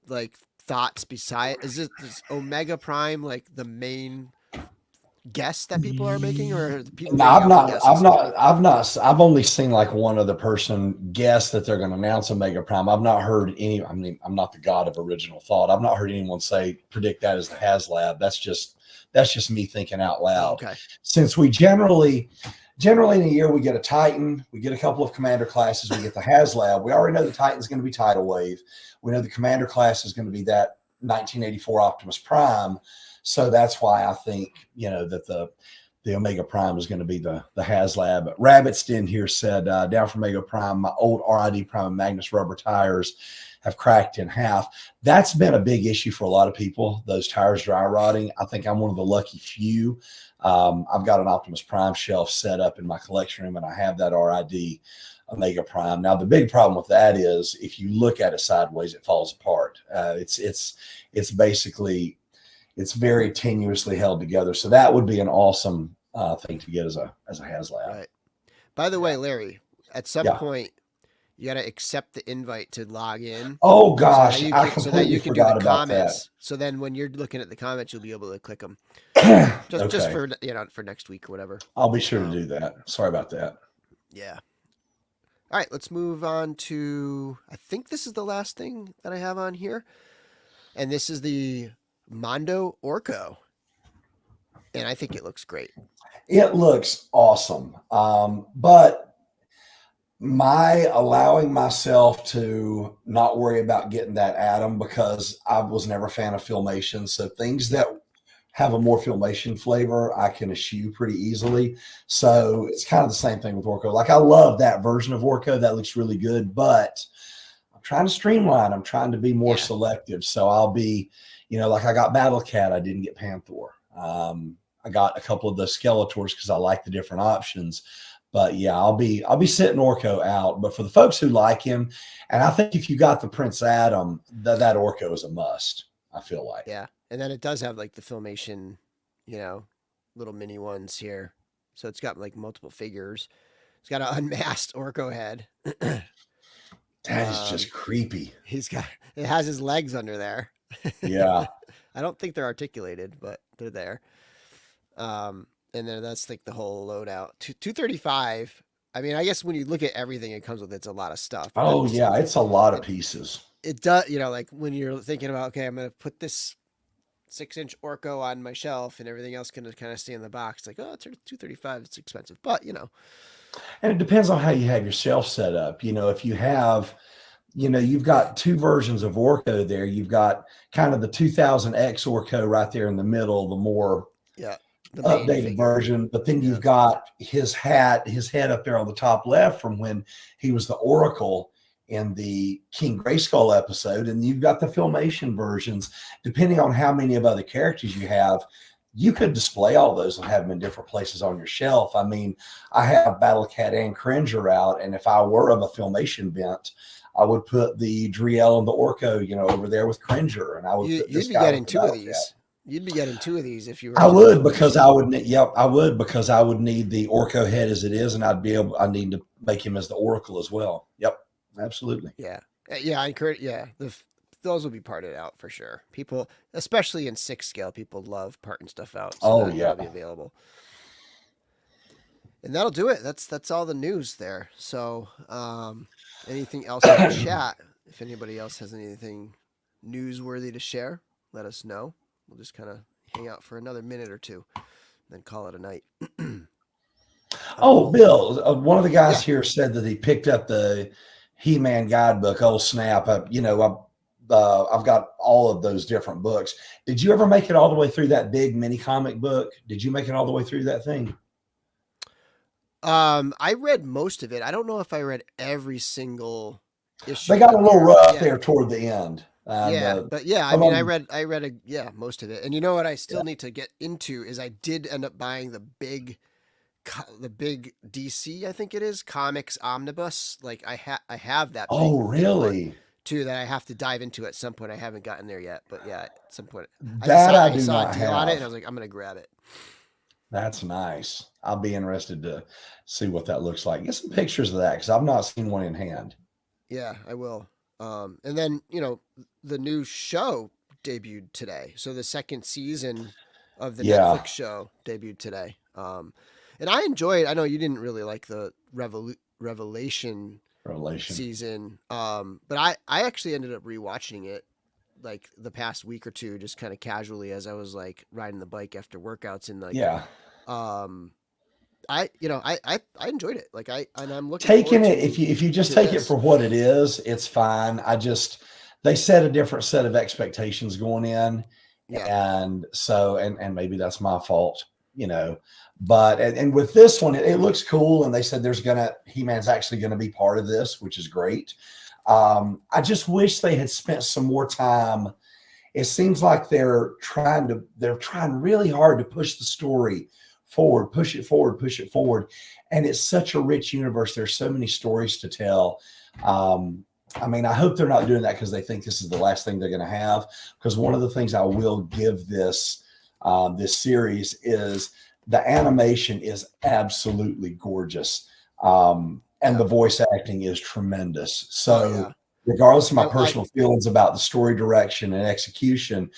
like thoughts beside? Is Omega Prime like the main guess that people are making, or people? No, I've only seen like one other person guess that they're going to announce Omega Prime. I've not heard any. I mean, I'm not the god of original thought. I've not heard anyone predict that as the HasLab. That's just me thinking out loud. Okay. Since we generally in a year we get a Titan, we get a couple of Commander classes, we get the HasLab. We already know the Titan's going to be Tidal Wave. We know the Commander class is going to be that 1984 Optimus Prime. So that's why I think, that the Omega Prime is going to be the HasLab. Rabbit's Den here said, down from Omega Prime, my old RID Prime and Magnus rubber tires have cracked in half. That's been a big issue for a lot of people, those tires dry rotting. I think I'm one of the lucky few. I've got an Optimus Prime shelf set up in my collection room, and I have that RID Omega Prime. Now, the big problem with that is if you look at it sideways, it falls apart. It's basically... it's very tenuously held together. So that would be an awesome thing to get as a HasLab. Right. By the way, Larry, at some point, you got to accept the invite to log in Oh so that gosh, you I can completely do the forgot about that. comments. So then when you're looking at the comments, you'll be able to click them just Okay, for, for next week or whatever. I'll be sure to Um, do that. Sorry about that. yeah. All right, let's move on to, I think this is the last thing that I have on here. And this is the Mondo Orco. And I think it looks great. It looks awesome. But my allowing myself to not worry about getting that atom, because I was never a fan of filmation. So things that Yep. have a more filmation flavor, I can eschew pretty easily. Yep. So it's kind of the same thing with Orco. Like I love that version of Orco. That looks really good, but I'm trying to streamline. I'm trying to be more Yeah. selective. So I'll be, like I got Battle Cat. I didn't get Panther. I got a couple of the Skeletors because I like the different options. But yeah, I'll be sitting Orco out. But for the folks who like him, and I think if you got the Prince Adam, that Orco is a must. I feel like. Yeah. And then it does have like the filmation, little mini ones here. So it's got like multiple figures. It's got an unmasked Orco head. That is just creepy. It has his legs under there. Yeah. I don't think they're articulated, but they're there. And then that's like the whole loadout. 235. I mean, I guess when you look at everything it comes with, it's a lot of stuff. Oh yeah, it's a lot of it, pieces. it does, like when you're thinking about, okay, I'm going to put this 6-inch Orco on my shelf and everything else can kind of stay in the box. Like, oh, it's 235. It's expensive, but And it depends on how you have your shelf set up. If you have, you've got two versions of Orco there. You've got kind of the 2000X Orco right there in the middle, the more the updated version. But then you've got his head up there on the top left from when he was the Oracle in the King Grayskull episode. And you've got the filmation versions. Depending on how many of other characters you have, you could display all those and have them in different places on your shelf. I mean, I have Battle Cat and Cringer out, and if I were of a filmation bent, I would put the Driel and the Orco, over there with Cringer, and I would. You'd be getting two of these. You'd be getting two of these if you were. I would because I would. Yep, I would because I would need the Orco head as it is, and I need to make him as the Oracle as well. Yep, absolutely. Yeah, yeah. I encourage. Yeah, those will be parted out for sure. People, especially in 6 scale, people love parting stuff out. So that'll be available. And that'll do it. That's all the news there. So, anything else in the chat? If anybody else has anything newsworthy to share, let us know. We'll just kind of hang out for another minute or two, then call it a night. Bill, one of the guys here said that he picked up the He-Man guidebook. Oh snap! I've got all of those different books. Did you ever make it all the way through that big mini comic book? Did you make it all the way through that thing? I read most of it. I don't know if I read every single issue. They got a little rough there toward the end. But yeah, I mean, I read most of it. And you know what I still need to get into is I did end up buying the big DC, I think it is, Comics Omnibus. Like I have that. Oh, really? Too, that I have to dive into at some point. I haven't gotten there yet, but yeah, at some point. I saw a deal on it, and I was like, I'm gonna grab it. That's nice. I'll be interested to see what that looks like. Get some pictures of that because I've not seen one in hand. Yeah, I will. And then the new show debuted today. So the second season of the Netflix show debuted today. And I enjoyed. I know you didn't really like the Revelation season. But I actually ended up rewatching it like the past week or two, just kind of casually as I was like riding the bike after workouts and like I enjoyed it. Like I'm looking taking it if you just take it for what it is, it's fine. They set a different set of expectations going in. And so and maybe that's my fault, but and with this one it looks cool, and they said He-Man's actually gonna be part of this, which is great. I just wish they had spent some more time. It seems like they're trying really hard to push the story forward, push it forward. And it's such a rich universe. There's so many stories to tell. I mean, I hope they're not doing that because they think this is the last thing they're going to have. Because one of the things I will give this series is the animation is absolutely gorgeous. and Yeah. the voice acting is tremendous. Oh So yeah. regardless of my I personal feelings about the story direction and execution,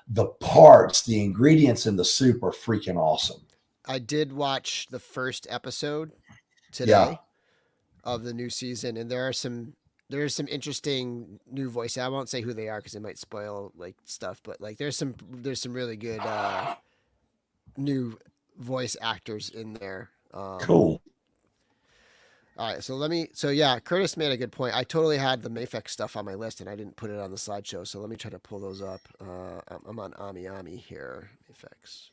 the parts, the ingredients in the soup are freaking awesome. I did watch the first episode Yeah, today of the new season, and there's some interesting new voice. I won't say who they are because it might spoil like stuff, but like there's some really good new voice actors in there. cool. All right, so let me. So yeah, Curtis made a good point. I totally had the MAFEX stuff on my list, and I didn't put it on the slideshow. So let me try to pull those up. I'm on Ami here. MAFEX.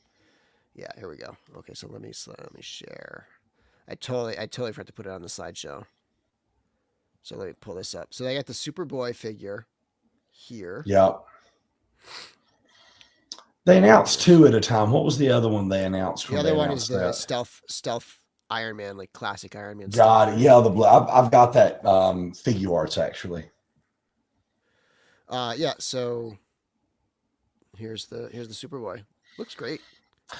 Yeah, here we go. Okay, so let me share. I totally forgot to put it on the slideshow. So let me pull this up. So they got the Superboy figure here. Yeah. They announced two at a time. What was the other one they announced The when they other one is announced the that? stealth Iron Man, like classic Iron Man stealth God, yeah, version. the blue. I've got that figure arts actually. Yeah. So here's the Superboy. Looks great.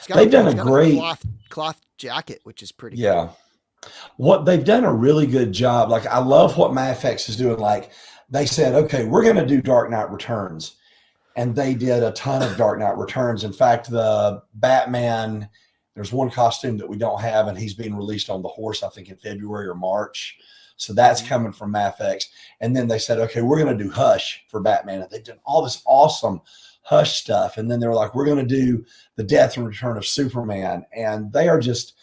They've done He's a got a great, cloth jacket, which is pretty yeah. cool. What they've done a really good job. Like I love what MAFEX is doing. Like they said, okay, we're going to do Dark Knight Returns, and they did a ton of Dark Knight Returns. In fact, the Batman, there's one costume that we don't have, and he's being released on the horse, I think in February or March. So that's Mm-hmm. coming from MAFEX. And then they said, okay, we're going to do Hush for Batman. And they did all this awesome Hush stuff. And then they were like, we're going to do the Death and Return of Superman. And they are just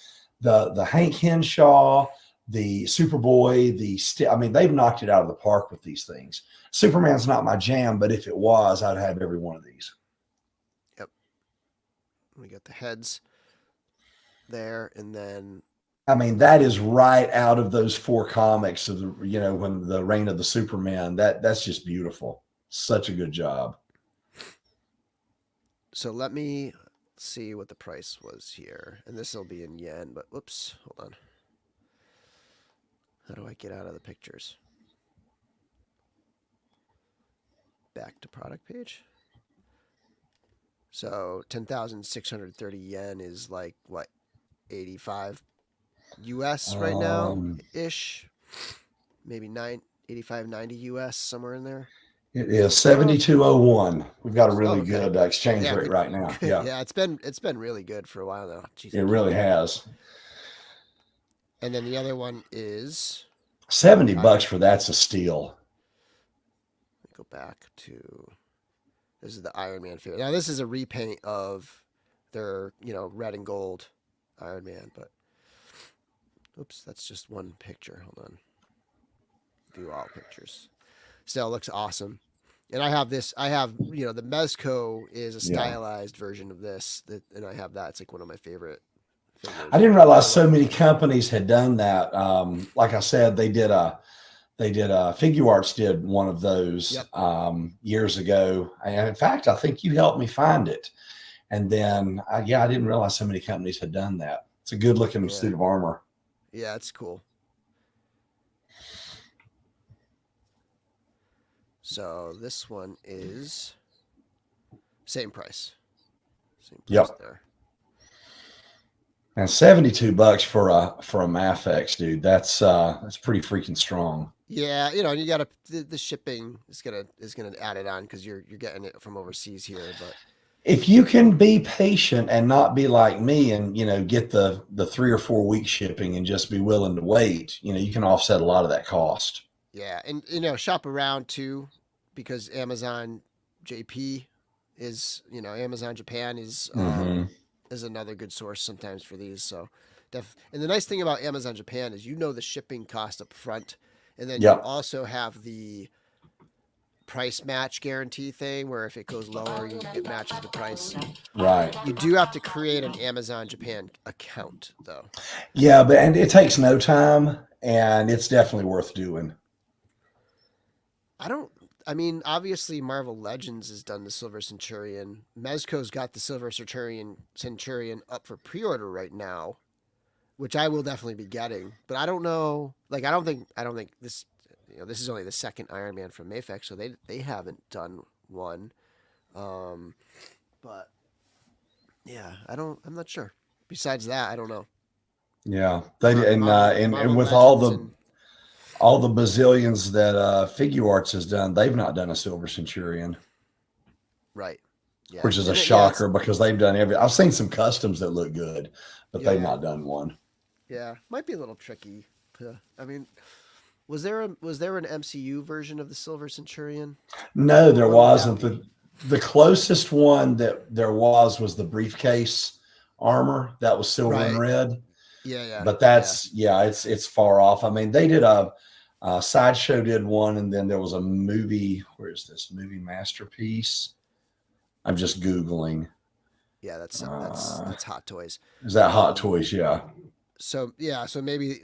the Hank Henshaw, the Superboy, I mean, they've knocked it out of the park with these things. Superman's not my jam, but if it was, I'd have every one of these. Yep. We got the heads there, and then I mean, that is right out of those four comics of the, when the reign of the Superman. That's just beautiful. Such a good job. so let me see what the price was here, and this will be in yen. But whoops, hold on. How do I get out of the pictures? Back to product page. So 10,630 yen is like what, 85 US right now ish. Maybe 85, 90 US, somewhere in there. It is I don't know if 7201. We've got a oh, really okay. good exchange Yeah, rate good, right now. good. Yeah, Yeah, it's been really good for a while now. Jeez, I it can't really read. has. And then the other one is $70 for that's a steal. go back to this is the Iron Man figure. Now this is a repaint of their, red and gold Iron Man, but oops, that's just one picture. Hold on. View all pictures. Still looks awesome. And I have this. I have the Mezco is a Yeah. stylized version of this, and I have that. It's like one of my favorite figures. I didn't realize I so love many that. companies had done that. Like I said, they did Figure Arts did one of those Yep. years ago. And in fact, I think you helped me find it. And then, I didn't realize so many companies had done that. It's a good looking Yeah. suit of armor. Yeah, it's cool. So this one is same price. Same price Yep. there. And $72 for a MAFEX, dude. That's pretty freaking strong. Yeah, you got to the shipping is gonna add it on because you're getting it from overseas here, but If you can be patient and not be like me and get the 3 or 4 week shipping and just be willing to wait, you can offset a lot of that cost. yeah, and shop around too, because Amazon JP is Amazon Japan Mm-hmm. is another good source sometimes for these. So, and the nice thing about Amazon Japan is the shipping cost up front, and then you Yep. also have the price match guarantee thing where if it goes lower, it matches the price. Right. You do have to create an Amazon Japan account though. Yeah, and it takes no time, and it's definitely worth doing. I mean, obviously Marvel Legends has done the Silver Centurion. Mezco's got the Silver Centurion up for pre-order right now, which I will definitely be getting. But I don't know. Like, I don't think this. This is only the second Iron Man from MAFEX, so they haven't done one. But yeah, I'm not sure. Besides that, I don't know. Yeah, they Mar- and Marvel and Marvel with all Legends the and all the bazillions that Figure Arts has done, they've not done a Silver Centurion, Right. Yeah. which is a And yeah, it's shocker because they've done every. I've seen some customs that look good, but they've yeah, not done one. yeah. Might be a little tricky. I mean, was there an MCU version of the Silver Centurion? No, Or there when would that wasn't. be? The closest one that there was the briefcase armor that was silver and Right. red. Yeah, yeah, But yeah. that's yeah, it's far off. I mean, they did a sideshow did one, and then there was a movie. Where is this movie masterpiece? I'm just googling. Yeah, that's that's Uh, that's Hot Toys. is that Hot Um Toys? Yeah. so yeah, so maybe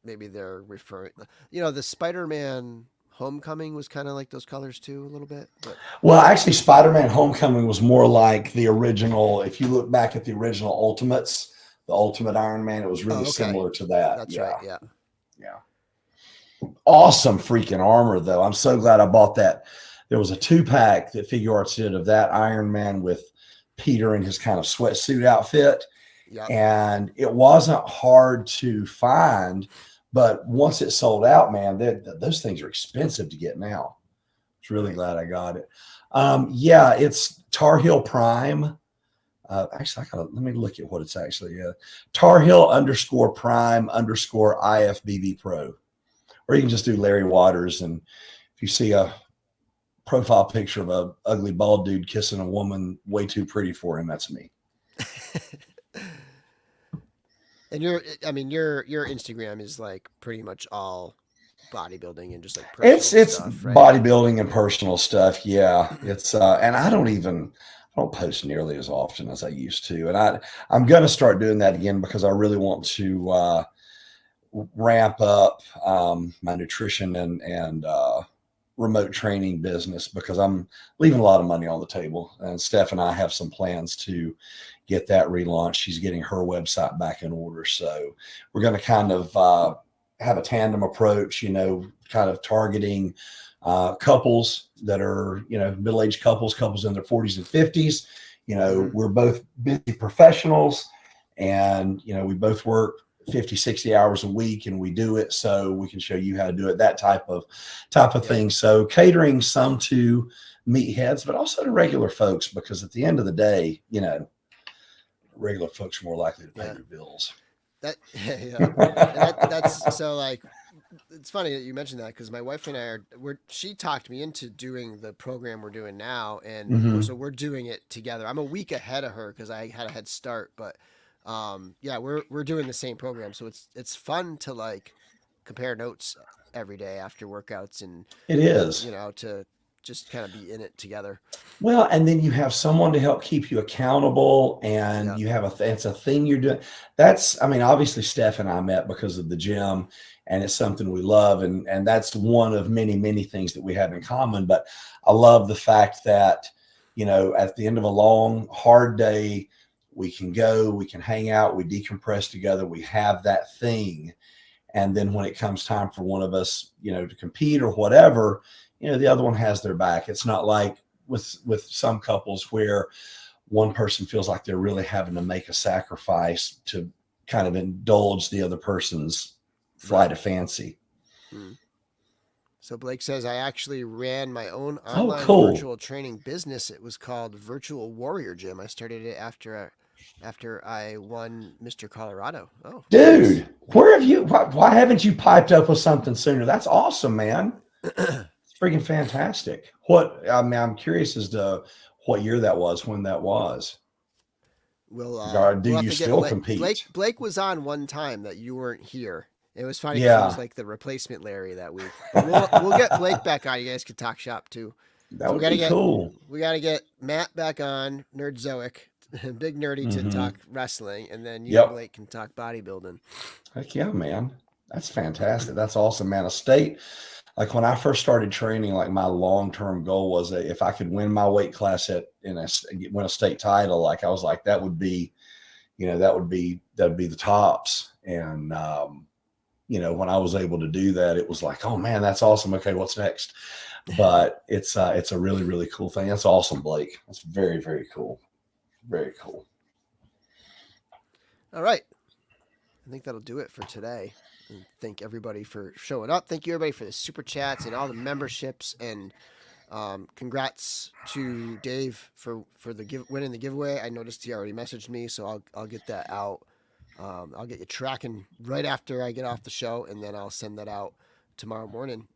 they're referring, the Spider-Man Homecoming was kind of like those colors too a little bit, but Well, actually, Spider-Man: Homecoming was more like the original. If you look back at the original Ultimates, the Ultimate Iron Man, it was really oh, okay. similar to that. That's right. Yeah, Yeah. yeah. Awesome freaking armor, though. I'm so glad I bought that. There was a 2-pack that Figure Arts did of that Iron Man with Peter in his kind of sweatsuit outfit. Yep. And it wasn't hard to find, but once it sold out, man, those things are expensive to get now. I was really Right. glad I got it. Yeah, it's Tar Heel Prime. Actually, let me look at what it's actually. Tar Heel _Prime _IFBB Pro. Or you can just do Larry Waters. And if you see a profile picture of a ugly bald dude kissing a woman way too pretty for him, that's me. And your Instagram is like pretty much all bodybuilding and just like It's personal it's stuff, right? bodybuilding and personal stuff. Yeah, it's and I don't post nearly as often as I used to, and I'm gonna start doing that again because I really want to ramp up my nutrition and remote training business because I'm leaving a lot of money on the table. And Steph and I have some plans to get that relaunched. She's getting her website back in order. So we're going to kind of have a tandem approach, kind of targeting couples that are, middle-aged couples in their 40s and 50s. Hmm. We're both busy professionals and, we both work 50, 60 hours a week and we do it so we can show you how to do it, that type of Yep. thing. So catering some to meatheads, but also to regular folks, because at the end of the day, regular folks are more likely to pay Yeah. their bills. That yeah. And that's so like it's funny that you mentioned that because my wife and I she talked me into doing the program we're doing now, and Mm-hmm. so we're doing it together. I'm a week ahead of her because I had a head start, but yeah, we're doing the same program, so it's fun to like compare notes every day after workouts It and is. to just kind of be in it together. Well, and then you have someone to help keep you accountable, and Yeah. you have it's a thing you're doing. I mean, obviously, Steph and I met because of the gym, and it's something we love, and that's one of many, many things that we have in common. But I love the fact that, at the end of a long, hard day, we can go, we can hang out, we decompress together, we have that thing. And then when it comes time for one of us, to compete or whatever, the other one has their back. It's not like with some couples where one person feels like they're really having to make a sacrifice to kind of indulge the other person's flight Right. of fancy. Hmm. So Blake says I actually ran my own Oh, online cool. virtual training business. It was called Virtual Warrior Gym. I started it after I won Mr. Colorado. Oh, nice. Dude, where have you, why haven't you piped up with something sooner? That's awesome, man. It's freaking fantastic. I mean, I'm curious as to what year that was, when that was. Do We'll have you to get still Blake. Blake compete? Blake was on one time that you weren't here. It was funny because he was Yeah, like the replacement Larry that week. But we'll get Blake back on. You guys could talk shop too. that So we would got to be get cool. Matt back on Nerdzoic, Big Nerdy to Mm-hmm. talk wrestling, and then you and Yep. Blake can talk bodybuilding. Heck yeah, man. That's fantastic. That's awesome, man. Like when I first started training, like my long-term goal was that if I could win my weight class win a state title, like I was like, that would be, that'd be the tops. And, when I was able to do that, it was like, oh man, that's awesome. Okay, what's next? But it's a really, really cool thing. That's awesome, Blake. That's very, very cool. Very cool. All right. I think that'll do it for today. And thank everybody for showing up. Thank you everybody for the super chats and all the memberships, and congrats to Dave for winning the giveaway. I noticed he already messaged me, so I'll get that out. I'll get you tracking right after I get off the show, and then I'll send that out tomorrow morning.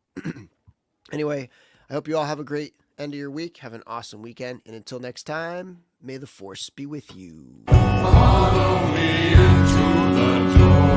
Anyway, I hope you all have a great end of your week. Have an awesome weekend, and until next time, may the force be with you. Follow me into the door.